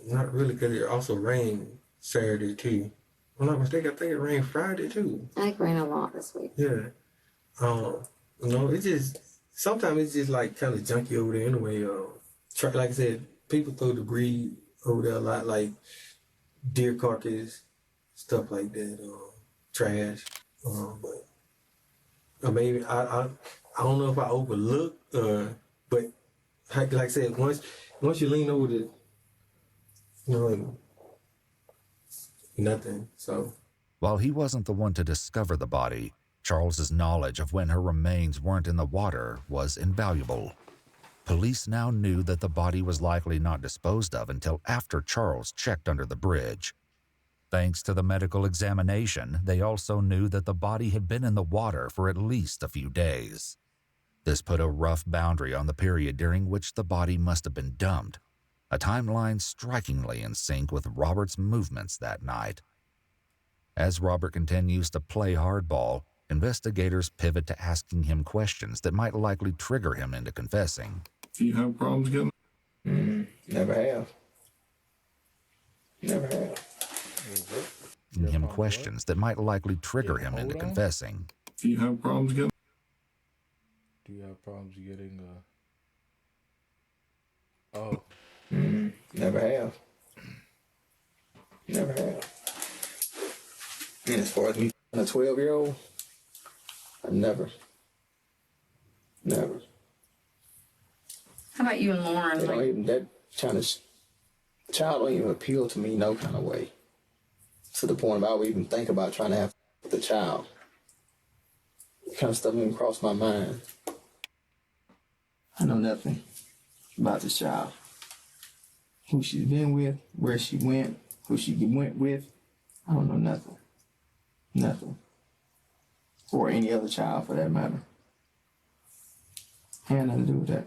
Not really, because it also rained Saturday too. If I'm not mistaken, I think it rained Friday too. I think it rained a lot this week. Yeah. You know, it's just, sometimes it's just like kind of junky over there anyway. Like I said, people throw debris over there a lot, like deer carcass, stuff like that, trash. But maybe I don't know if I overlooked, but like I said, once you lean over the, nothing. So While he wasn't the one to discover the body, Charles's knowledge of when her remains weren't in the water was invaluable. Police now knew that the body was likely not disposed of until after Charles checked under the bridge. Thanks to the medical examination, they also knew that the body had been in the water for at least a few days. This put a rough boundary on the period during which the body must have been dumped, a timeline strikingly in sync with Robert's movements that night. As Robert continues to play hardball, investigators pivot to asking him questions that might likely trigger him into confessing. Do you have problems getting? Never have. Never have. Him questions that might likely trigger him into confessing. Do you have problems getting? Do you have problems getting Oh. Never have. Never have. And as far as me, a 12-year-old, I never. How about you and Lauren? They don't even, that kind of child don't even appeal to me no kind of way. To the point of I would even think about trying to have the child. That kind of stuff even crossed my mind. I know nothing about this child. Who she's been with, where she went, who she went with. I don't know nothing. Nothing. Or any other child for that matter. Had nothing to do with that.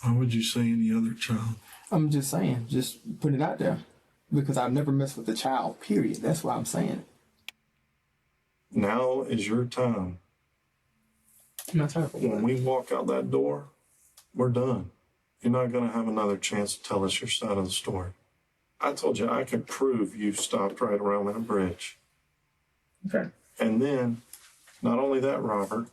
Why would you say any other child? I'm just saying, just put it out there. Because I've never messed with a child, period. That's why I'm saying it. Now is your time. My time. When we walk out that door, we're done. You're not going to have another chance to tell us your side of the story. I told you I could prove you stopped right around that bridge. Okay. And then, not only that, Robert,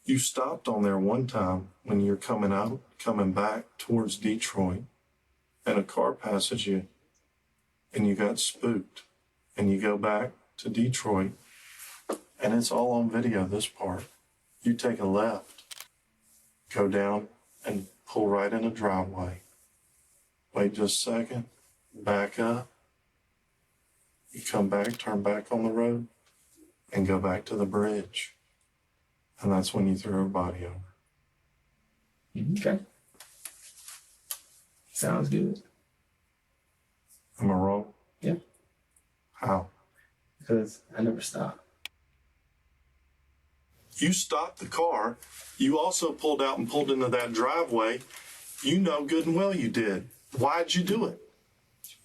you stopped on there one time when you're coming back towards Detroit, and a car passes you, and you got spooked, and you go back to Detroit, and it's all on video, this part. You take a left, go down, and pull right in a driveway. Wait just a second, back up. You come back, turn back on the road, and go back to the bridge. And that's when you threw her body over. Okay. Sounds good. Am I wrong? Yeah. How? Because I never stopped. You stopped the car. You also pulled out and pulled into that driveway. You know good and well you did. Why'd you do it?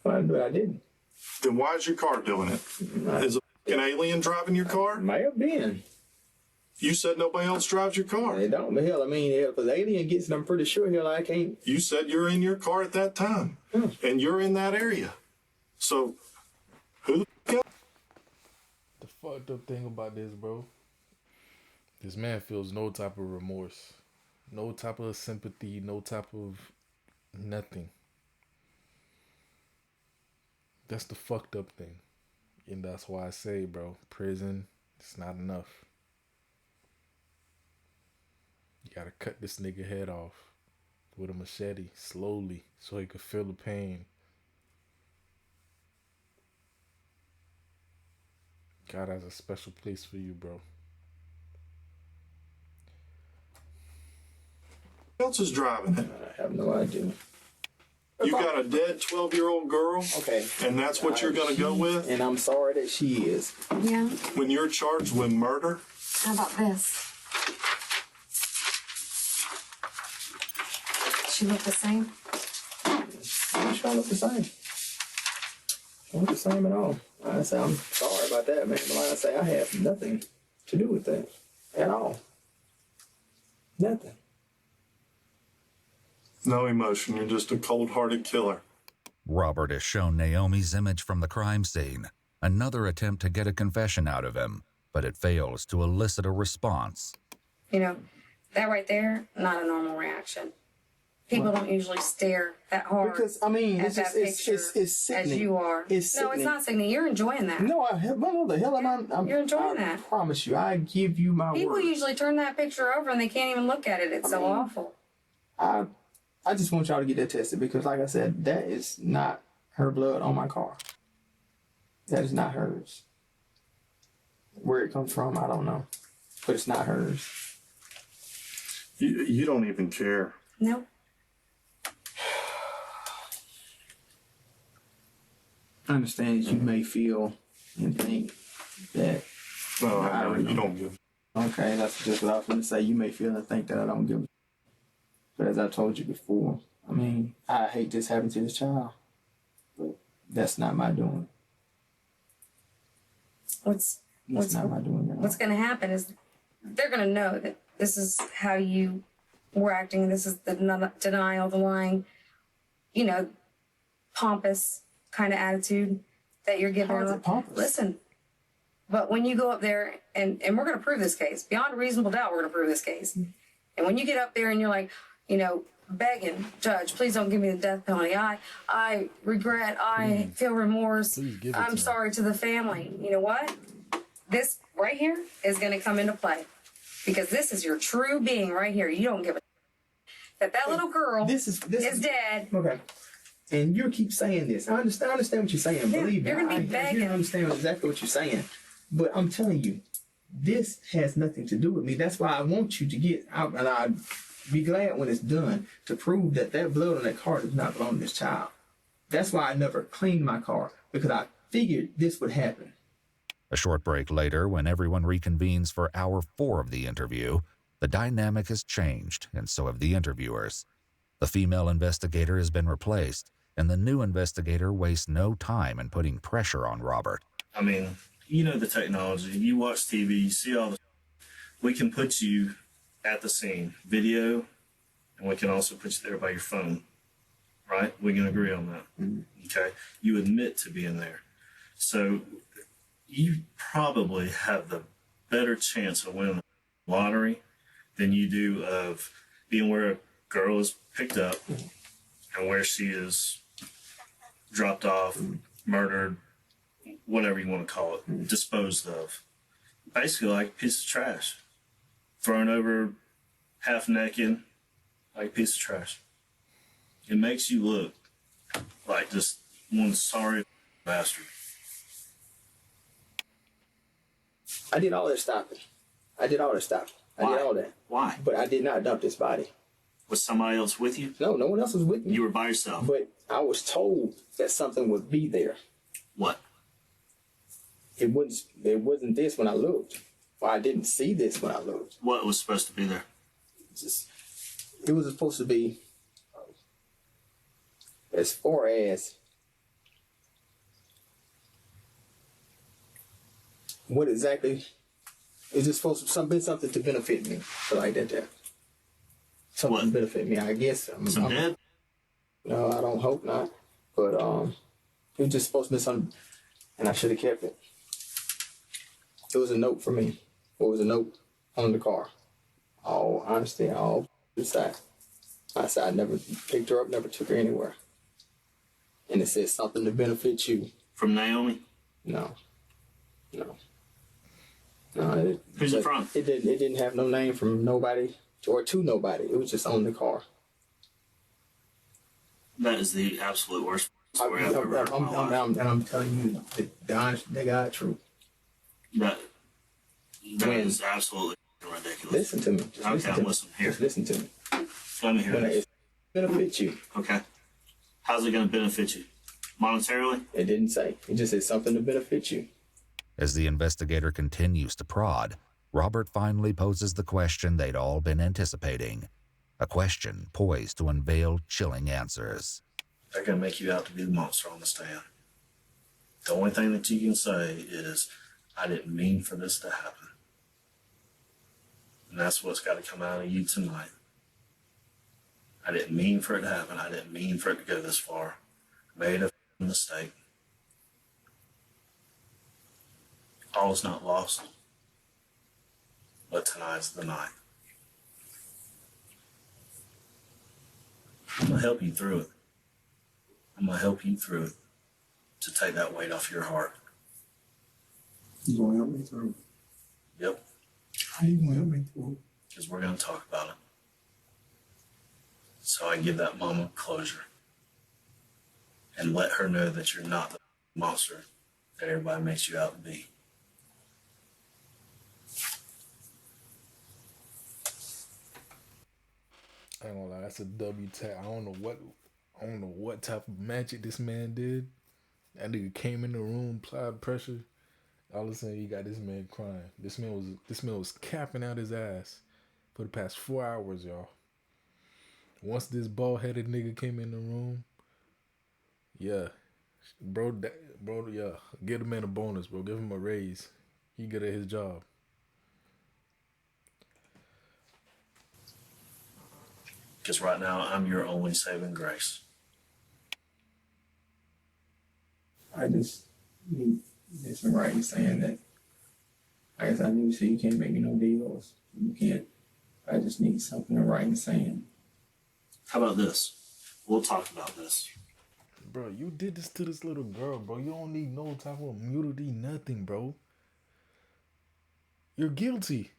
Why did I didn't? Then why's your car doing it? Is an alien driving your car? May have been. You said nobody else drives your car. They don't, but hell, I mean, if an alien gets it, I'm pretty sure hell I can't. You said you're in your car at that time, and you're in that area. So, who the f*** else? The fucked up thing about this, bro, this man feels no type of remorse, no type of sympathy, no type of nothing. That's the fucked up thing. And that's why I say, bro, prison, it's not enough. You gotta cut this nigga head off with a machete, slowly, so he could feel the pain. God has a special place for you, bro. Who else is driving it? I have no idea. You got a dead 12-year-old girl? Okay. And that's what you're going to go with? And I'm sorry that she is. Yeah. When you're charged with murder? How about this? She look the same? She don't look the same. She don't look the same at all. I say I'm sorry about that, man. But like I say, I have nothing to do with that at all. Nothing. No emotion. You're just a cold-hearted killer. Robert has shown Naomi's image from the crime scene, another attempt to get a confession out of him, but it fails to elicit a response. You know, that right there, not a normal reaction. People don't usually stare that hard Because, I mean, at it's that just, picture it's sickening. as you are. It's No, it's sickening. not sickening. You're enjoying that. No, what the hell am I? You're enjoying I that. promise you, I give you my People word. usually turn that picture over and they can't even look at it. It's so awful. I just want y'all to get that tested because, like I said, that is not her blood on my car. That is not hers. Where it comes from, I don't know. But it's not hers. You don't even care. No. I understand that you may feel and think that. Well, you don't give. Okay, that's just what I was going to say. You may feel and think that I don't give. But as I told you before, I mean, I hate this happening to this child. But that's not my doing. What's not my doing at all. What's going to happen is they're going to know that this is how you were acting. This is the denial, the lying, you know, pompous kind of attitude that you're giving. How is it pompous? Listen, but when you go up there and we're going to prove this case beyond a reasonable doubt, we're going to prove this case. And when you get up there and you're like, you know, begging, Judge, please don't give me the death penalty. I regret. I feel remorse. I'm sorry to the family. You know what? This right here is going to come into play because this is your true being right here. You don't give a that little girl is dead. Okay. And you keep saying this. I understand what you're saying. Yeah, Believe me. you're gonna be begging. I understand exactly what you're saying. But I'm telling you, this has nothing to do with me. That's why I want you to get out, and I'd be glad when it's done to prove that that blood on that car does not belong to this child. That's why I never cleaned my car, because I figured this would happen. A short break later, when everyone reconvenes for hour 4 of the interview, the dynamic has changed, and so have the interviewers. The female investigator has been replaced, and the new investigator wastes no time in putting pressure on Robert. I mean, you know the technology. You watch TV, you see all the... We can put you at the scene, video, and we can also put you there by your phone, right? We can agree on that, okay? You admit to being there. So you probably have the better chance of winning the lottery than you do of being where a girl is picked up and where she is dropped off, murdered, whatever you want to call it, disposed of. Basically like a piece of trash. Thrown over half naked, like a piece of trash. It makes you look like just one sorry bastard. I did all that stopping. I did all that. Why? But I did not dump this body. Was somebody else with you? No, no one else was with me. You were by yourself? But I was told that something would be there. What? It wasn't this when I looked. Well, I didn't see this when I looked. What was supposed to be there? It was supposed to be, as far as what exactly is it supposed to be something to benefit me? So like that. Something to benefit me, I guess. Some dead? No, I don't hope not. But it was just supposed to be something, and I should have kept it. It was a note for me. It was a note on the car. All honesty, all inside. I said I never picked her up, never took her anywhere. And it says something to benefit you. From Naomi? No. Who's it from? It didn't have no name from nobody or to nobody. It was just on the car. That is the absolute worst story I've ever heard in my life. And I'm telling you the honest, the God truth. That is absolutely ridiculous. Listen to me. Okay, I'm listening. Here. Just listen to me. Let me hear this. It benefit you. Okay. How's it going to benefit you? Monetarily? It didn't say. It just said something to benefit you. As the investigator continues to prod, Robert finally poses the question they'd all been anticipating. A question poised to unveil chilling answers. They're going to make you out to be the monster on the stand. The only thing that you can say is, I didn't mean for this to happen. And that's what's got to come out of you tonight. I didn't mean for it to happen. I didn't mean for it to go this far. Made a mistake. All is not lost. But tonight's the night. I'm going to help you through it. I'm going to help you through it to take that weight off your heart. You going to help me through it? Yep. How you going to help me through it? Because we're going to talk about it. So I can give that mama closure. And let her know that you're not the monster that everybody makes you out to be. I ain't gonna lie, that's a W tap. I don't know what type of magic this man did. That nigga came in the room, applied pressure. All of a sudden, you got this man crying. This man was capping out his ass for the past 4 hours, y'all. Once this bald headed nigga came in the room, yeah, bro, yeah, give the man a bonus, bro. Give him a raise. He good at his job. Because right now, I'm your only saving grace. I just need some writing saying that, I guess I need to say you can't make me no deals. You can't. I just need something in writing saying. How about this? We'll talk about this. Bro, you did this to this little girl, bro. You don't need no type of immunity, nothing, bro. You're guilty.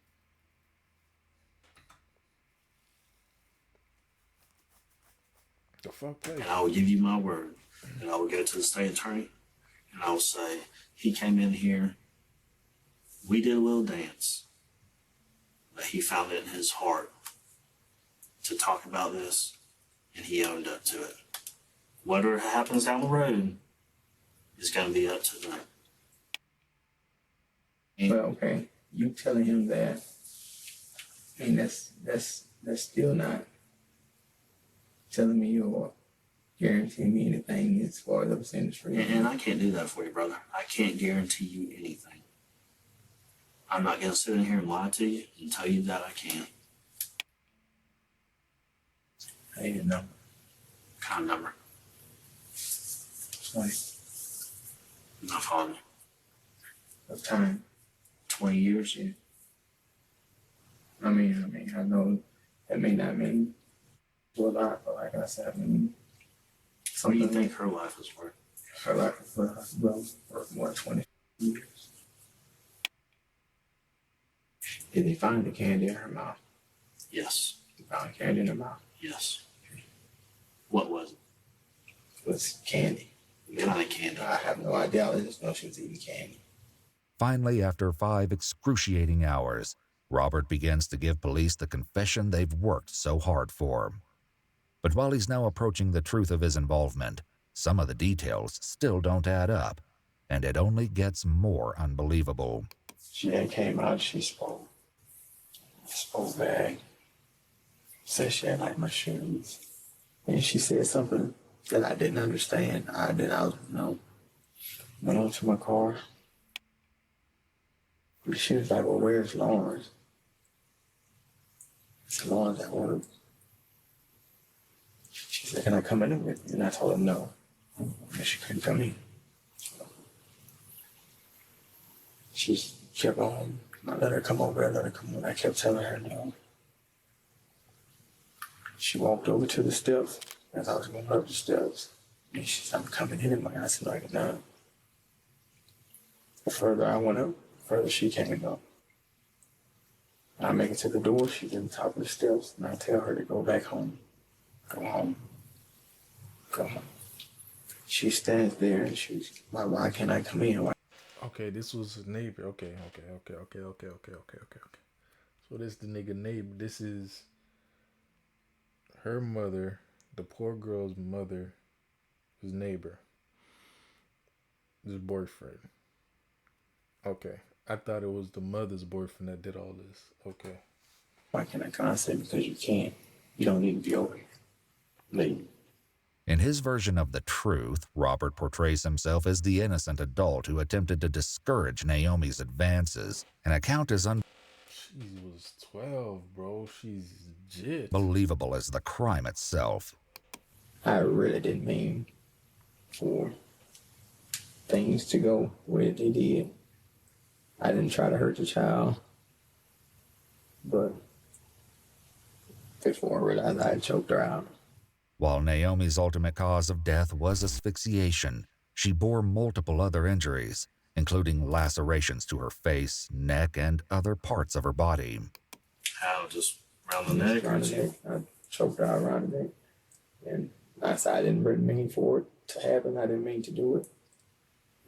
The fuck, play? And I will give you my word. And I will go to the state attorney and I will say, he came in here, we did a little dance, but he found it in his heart to talk about this, and he owned up to it. Whatever happens down the road is going to be up to them. Well, okay, you telling him that, I mean, that's still not telling me or guaranteeing me anything as far as this industry. And I can't do that for you, brother. I can't guarantee you anything. I'm not going to sit in here and lie to you and tell you that I can't. I need a number. What kind of number? 20. I'm not following you. Of time. 20 years? Yeah. I mean, I know that may not mean a lot, but like I said, I mean, What do you think her life is worth? her life is worth more than 20 years. Did they find the candy in her mouth? Yes. They found candy in her mouth. Yes. What was it? It was candy. What kind of candy? I have no idea. I just know she was eating candy. Finally, after 5 excruciating hours, Robert begins to give police the confession they've worked so hard for. But while he's now approaching the truth of his involvement, some of the details still don't add up, and it only gets more unbelievable. She then came out, she spoke bad. Said she had like my shoes. And she said something that I didn't understand. Went on to my car. She was like, well, where's Lawrence? I said, Lawrence at work. She said, can I come in with you? And I told her no. And she couldn't come in. She kept on. I let her come over, I let her come on. I kept telling her no. She walked over to the steps as I was going up the steps. And she said, I'm coming in anyway. I said, like, no. The further I went up, the further she came up. I make it to the door, she's at the top of the steps, and I tell her to go back home. Go home. Go home. She stands there and she's like, why can't I come in? Okay, this was a neighbor. Okay. So this the nigga neighbor. This is her mother, the poor girl's mother, his neighbor, his boyfriend. Okay, I thought it was the mother's boyfriend that did all this. Okay. Why can't I come? I said, because you can't. You don't need to be over here. Leave. In his version of the truth, Robert portrays himself as the innocent adult who attempted to discourage Naomi's advances, an account as She was 12, bro. She's legit. unbelievable as the crime itself. I really didn't mean for things to go where they did. I didn't try to hurt the child, but before I realized I had choked her out. While Naomi's ultimate cause of death was asphyxiation, she bore multiple other injuries, including lacerations to her face, neck, and other parts of her body. How? Just around the neck? Around the neck. I choked her out around the neck. And I didn't really mean for it to happen. I didn't mean to do it.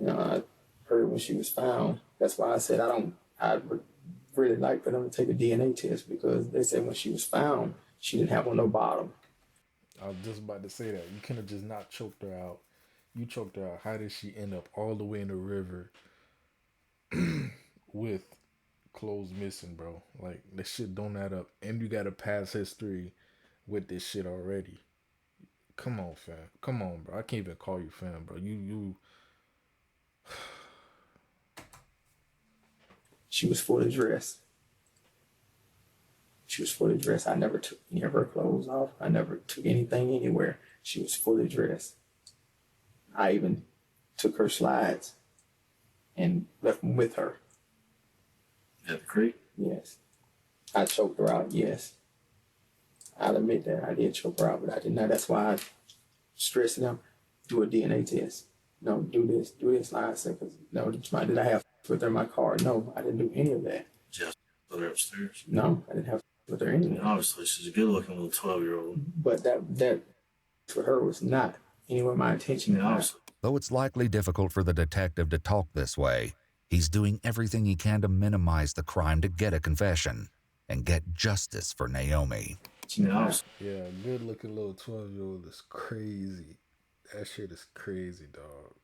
You know, her when she was found. That's why I said I would really like for them to take a DNA test, because they said when she was found, she didn't have on no bottom. I was just about to say that. You could have just not choked her out. You choked her out. How did she end up all the way in the river with clothes missing, bro? Like, this shit don't add up. And you got a past history with this shit already. Come on, fam. Come on, bro. I can't even call you fam, bro. You. She was fully dressed. She was fully dressed. I never took any of her clothes off. I never took anything anywhere. She was fully dressed. I even took her slides and left them with her. At the creek? Yes. I choked her out, yes. I'll admit that I did choke her out, but I did not. That's why I stressed them, do a DNA test. No, do this. Like I said, because no, did I have with her in my car? No, I didn't do any of that. Just put her upstairs? No, I didn't have with her anyway. Obviously, she's a good-looking little 12-year-old. But that for her was not anywhere my intention. Though it's likely difficult for the detective to talk this way, he's doing everything he can to minimize the crime to get a confession and get justice for Naomi. Yeah, good looking little 12-year-old is crazy. That shit is crazy, dog.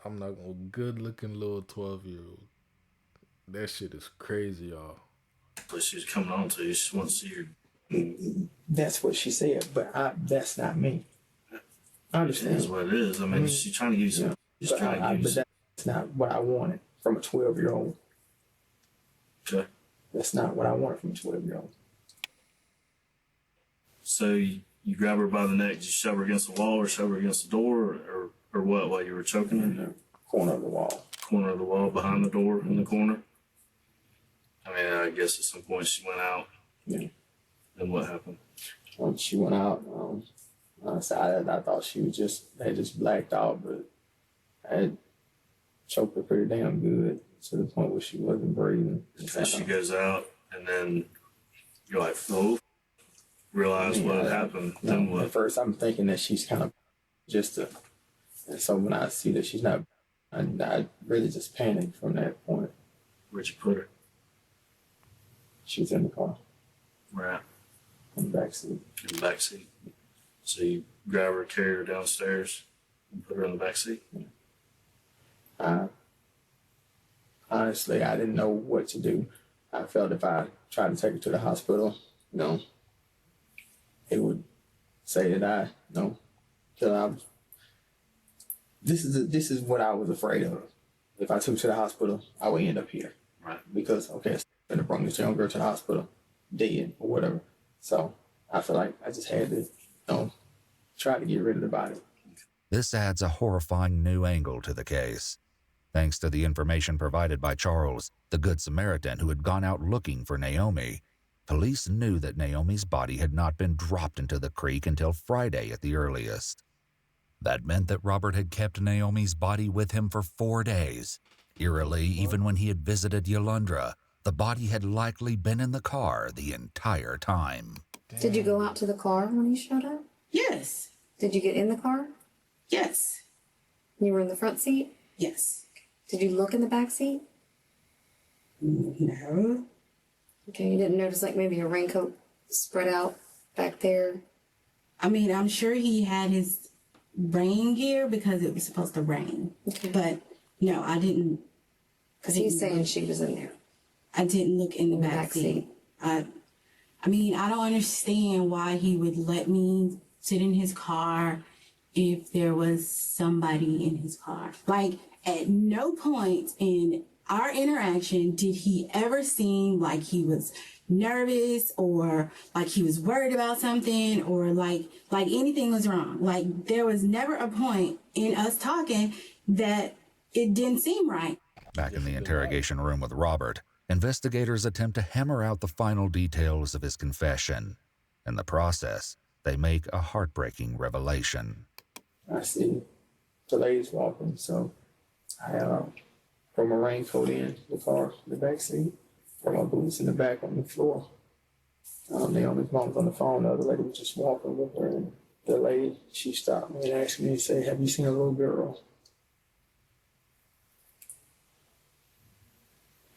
I'm not gonna good looking little 12-year-old. That shit is crazy, y'all. But she's coming on to you. She wants to see her. That's what she said, but that's not me. I understand. It is what it is. I mean, she's trying to give you some. She's trying to give you but that's not what I wanted from a 12-year-old. Okay. That's not what I wanted from a 12-year-old. So you grab her by the neck, you shove her against the wall or shove her against the door or what while you were choking her? In the corner of the wall. Corner of the wall, behind the door in the corner? I mean, I guess at some point she went out. Yeah. Then what happened? She went out. I thought she was had just blacked out, but I had choked her pretty damn good to the point where she wasn't breathing. So she goes out, and then you're like, oh, realize what had happened. Then what? At first, I'm thinking that she's kind of and so when I see that she's not, I really just panicked from that point. Where'd you put her? She's in the car. Where at? In the back seat. In the back seat. So you grab her, carry her downstairs, and put her in the back seat? Honestly, I didn't know what to do. I felt if I tried to take her to the hospital, it would say that this is what I was afraid of. If I took her to the hospital, I would end up here. Right. Because, okay, I'm going to bring this young girl to the hospital, dead or whatever. So I feel like I just had to, try to get rid of the body. This adds a horrifying new angle to the case. Thanks to the information provided by Charles, the Good Samaritan who had gone out looking for Naomi, police knew that Naomi's body had not been dropped into the creek until Friday at the earliest. That meant that Robert had kept Naomi's body with him for 4 days. Eerily, even when he had visited Yolanda, the body had likely been in the car the entire time. Did you go out to the car when he showed up? Yes. Did you get in the car? Yes. You were in the front seat? Yes. Did you look in the back seat? No. Okay, you didn't notice like maybe a raincoat spread out back there? I mean, I'm sure he had his rain gear because it was supposed to rain. Okay. But no, I didn't. Because he's saying she was in there. I didn't look in the back seat. I mean, I don't understand why he would let me sit in his car if there was somebody in his car. Like, at no point in our interaction did he ever seem like he was nervous or like he was worried about something or like anything was wrong. Like, there was never a point in us talking that it didn't seem right. Back in the interrogation room with Robert, investigators attempt to hammer out the final details of his confession. In the process, they make a heartbreaking revelation. I see the ladies walking, so I throw my raincoat in the car, in the back seat, throw my boots in the back on the floor. Naomi's mom was on the phone, the other lady was just walking with her, and the lady, she stopped me and asked me and said, "Have you seen a little girl?"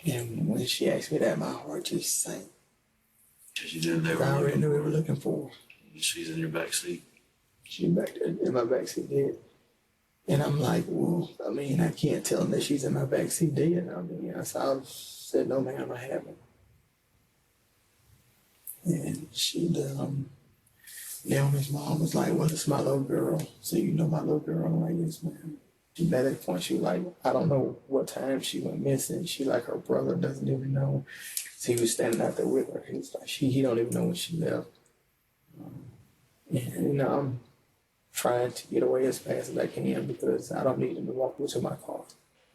And when she asked me that, my heart just sank. Because you knew they were I already looking knew for they were looking for her. She's in your back seat. She back there in my backseat dead. And I'm like, well, I mean, I can't tell them that she's in my backseat dead. I mean, so I said, no, ma'am, I haven't. And Naomi's mom was like, well, it's my little girl. So you know my little girl? I'm like, yes, ma'am. At that point, she was like, I don't know what time she went missing. She like, her brother doesn't even know. So he was standing out there with her. He was like, he don't even know when she left. And I'm trying to get away as fast as I can because I don't need him to walk into my car.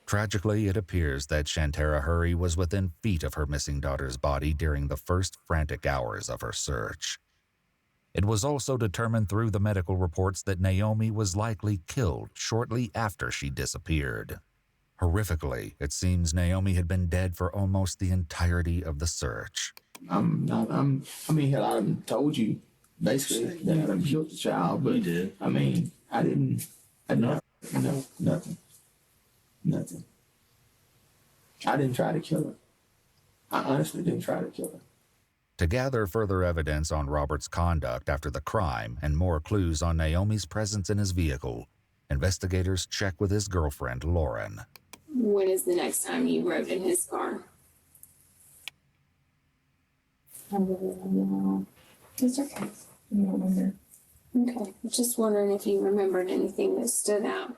Tragically, it appears that Shantara Hurry was within feet of her missing daughter's body during the first frantic hours of her search. It was also determined through the medical reports that Naomi was likely killed shortly after she disappeared. Horrifically, it seems Naomi had been dead for almost the entirety of the search. I mean, hell, I told you basically that I killed the child, but You did. I mean, I didn't no, nothing. I didn't try to kill her. I honestly didn't try to kill her. To gather further evidence on Robert's conduct after the crime and more clues on Naomi's presence in his vehicle, investigators check with his girlfriend, Lauren. When is the next time you rode in his car? I really don't know. It's okay. I don't remember. Okay, just wondering if you remembered anything that stood out.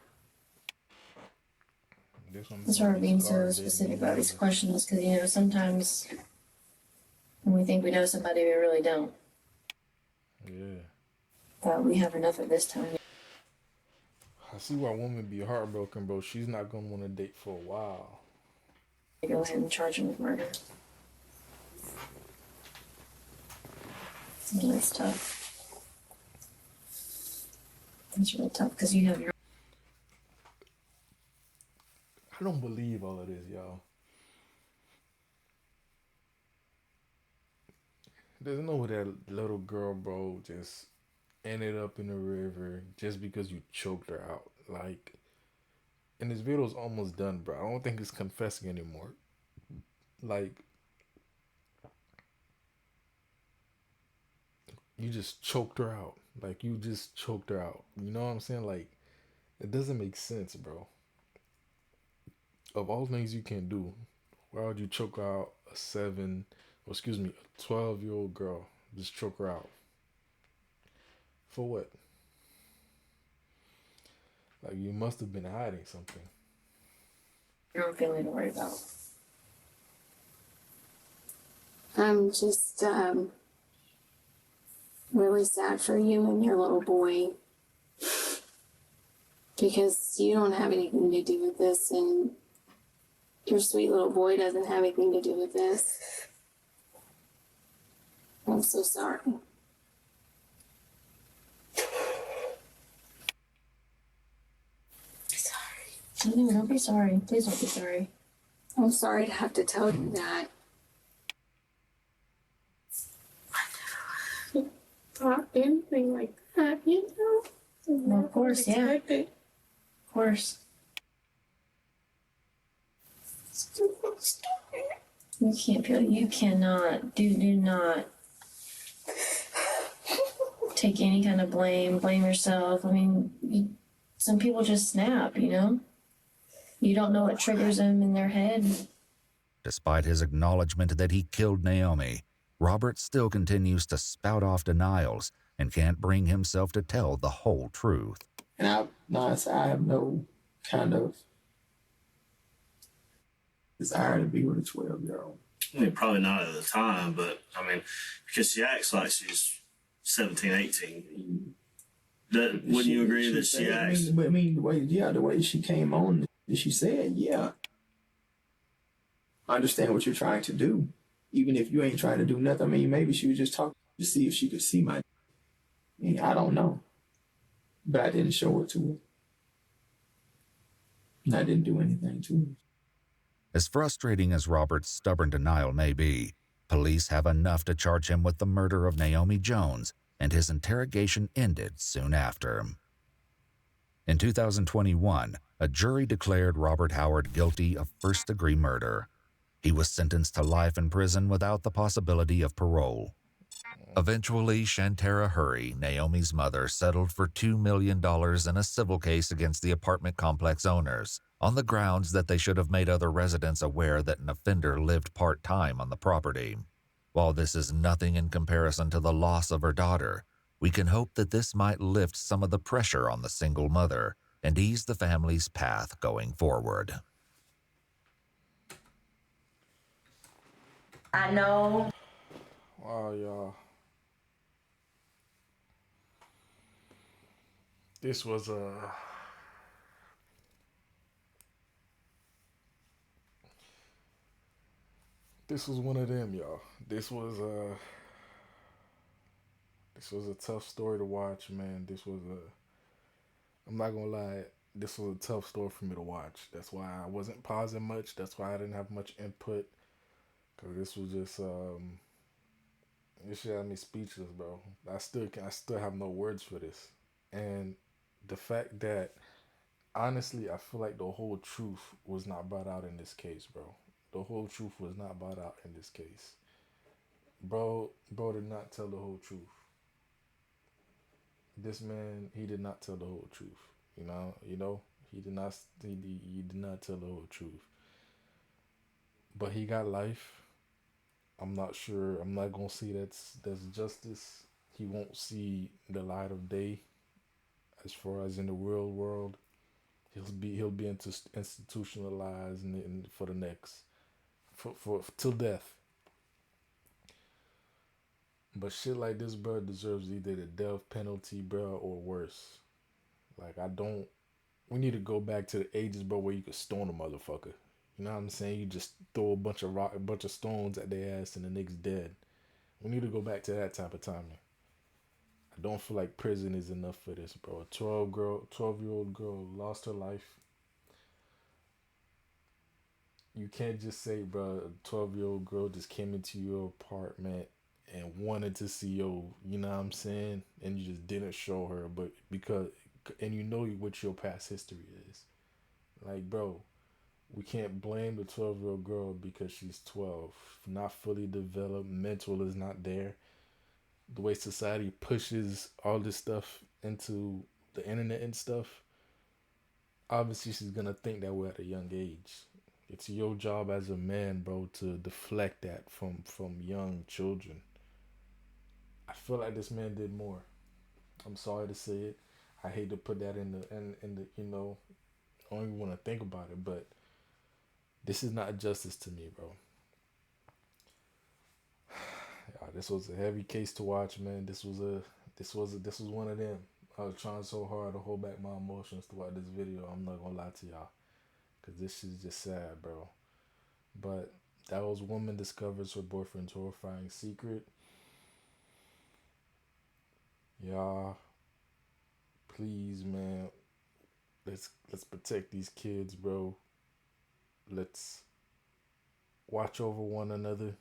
That's why we're being so specific about these questions, because, you know, sometimes when we think we know somebody, we really don't. Yeah. But we have enough at this time. I see why women be heartbroken, bro. She's not gonna want to date for a while. Go ahead and charge him with murder. Yeah, that's tough. That's really tough because you have your. I don't believe all of this, y'all. There's no way that little girl, bro, just ended up in the river just because you choked her out. Like, and this video's almost done, bro. I don't think it's confessing anymore. Like, you just choked her out. Like, you just choked her out. You know what I'm saying? Like, it doesn't make sense, bro. Of all things you can do, why would you choke out a 12-year-old girl? Just choke her out. For what? Like, you must have been hiding something. Your own family to worry about. I'm just really sad for you and your little boy because you don't have anything to do with this, and your sweet little boy doesn't have anything to do with this. I'm so sorry. No, don't be sorry. Please don't be sorry. I'm sorry to have to tell you that. Thought anything like that, you know? Well, of course, yeah. Of course. You cannot, do not take any kind of blame yourself. I mean, some people just snap, you know? You don't know what triggers them in their head. Despite his acknowledgement that he killed Naomi, Robert still continues to spout off denials and can't bring himself to tell the whole truth. And I have no kind of desire to be with a 12-year-old. I mean, probably not at the time, but I mean, because she acts like she's 17, 18. Wouldn't you agree that she acts? I mean, the way she came on, she said, yeah. I understand what you're trying to do. Even if you ain't trying to do nothing, I mean, maybe she was just talking to see if she could see my. I mean, I don't know. But I didn't show it to her. And I didn't do anything to her. As frustrating as Robert's stubborn denial may be, police have enough to charge him with the murder of Naomi Jones, and his interrogation ended soon after. In 2021, a jury declared Robert Howard guilty of first-degree murder. He was sentenced to life in prison without the possibility of parole. Eventually, Shantara Hurry, Naomi's mother, settled for $2 million in a civil case against the apartment complex owners on the grounds that they should have made other residents aware that an offender lived part-time on the property. While this is nothing in comparison to the loss of her daughter, we can hope that this might lift some of the pressure on the single mother and ease the family's path going forward. I know. Wow, y'all. This was one of them, y'all. This was a tough story to watch, man. I'm not gonna lie, this was a tough story for me to watch. That's why I wasn't pausing much. That's why I didn't have much input. Cause this was just this shit had me speechless, bro. I still have no words for this. And the fact that honestly, I feel like the whole truth was not brought out in this case, bro. The whole truth was not brought out in this case. Bro did not tell the whole truth. This man, he did not tell the whole truth. You know, he did not tell the whole truth. But he got life. I'm not sure. I'm not gonna say that's justice. He won't see the light of day. As far as in the real world, he'll be institutionalized for the next for till death. But shit like this, bro, deserves either the death penalty, bro, or worse. Like we need to go back to the ages, bro, where you could stone a motherfucker. You know what I'm saying? You just throw a bunch of stones at their ass and the nigga's dead. We need to go back to that type of timing. I don't feel like prison is enough for this, bro. A 12-year-old girl lost her life. You can't just say, bro, a 12-year-old girl just came into your apartment and wanted to see you know what I'm saying? And you just didn't show her, and you know what your past history is. Like, bro, we can't blame the 12-year-old girl because she's 12. Not fully developed, mental is not there. The way society pushes all this stuff into the internet and stuff, obviously she's gonna think that way at a young age. It's your job as a man, bro, to deflect that from young children. I feel like this man did more. I'm sorry to say it. I hate to put that in the I don't even want to think about it, but this is not justice to me, bro. Yeah, this was a heavy case to watch, man. This was one of them. I was trying so hard to hold back my emotions throughout this video. I'm not gonna lie to y'all, cause this is just sad, bro. But that was woman discovers her boyfriend's horrifying secret. Y'all, please, man, let's protect these kids, bro. Let's watch over one another.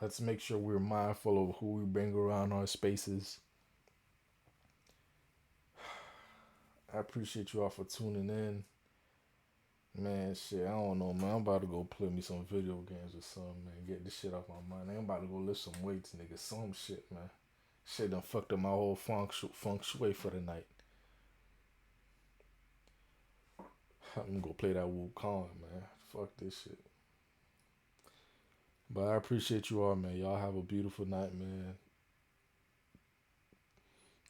Let's make sure we're mindful of who we bring around our spaces. I appreciate you all for tuning in. Man, shit, I don't know, man. I'm about to go play me some video games or something, man. Get this shit off my mind. I'm about to go lift some weights, nigga. Some shit, man. Shit done fucked up my whole feng shui for the night. I'm gonna go play that Wukong, man. Fuck this shit. But I appreciate you all, man. Y'all have a beautiful night, man.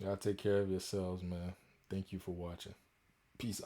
Y'all take care of yourselves, man. Thank you for watching. Peace out.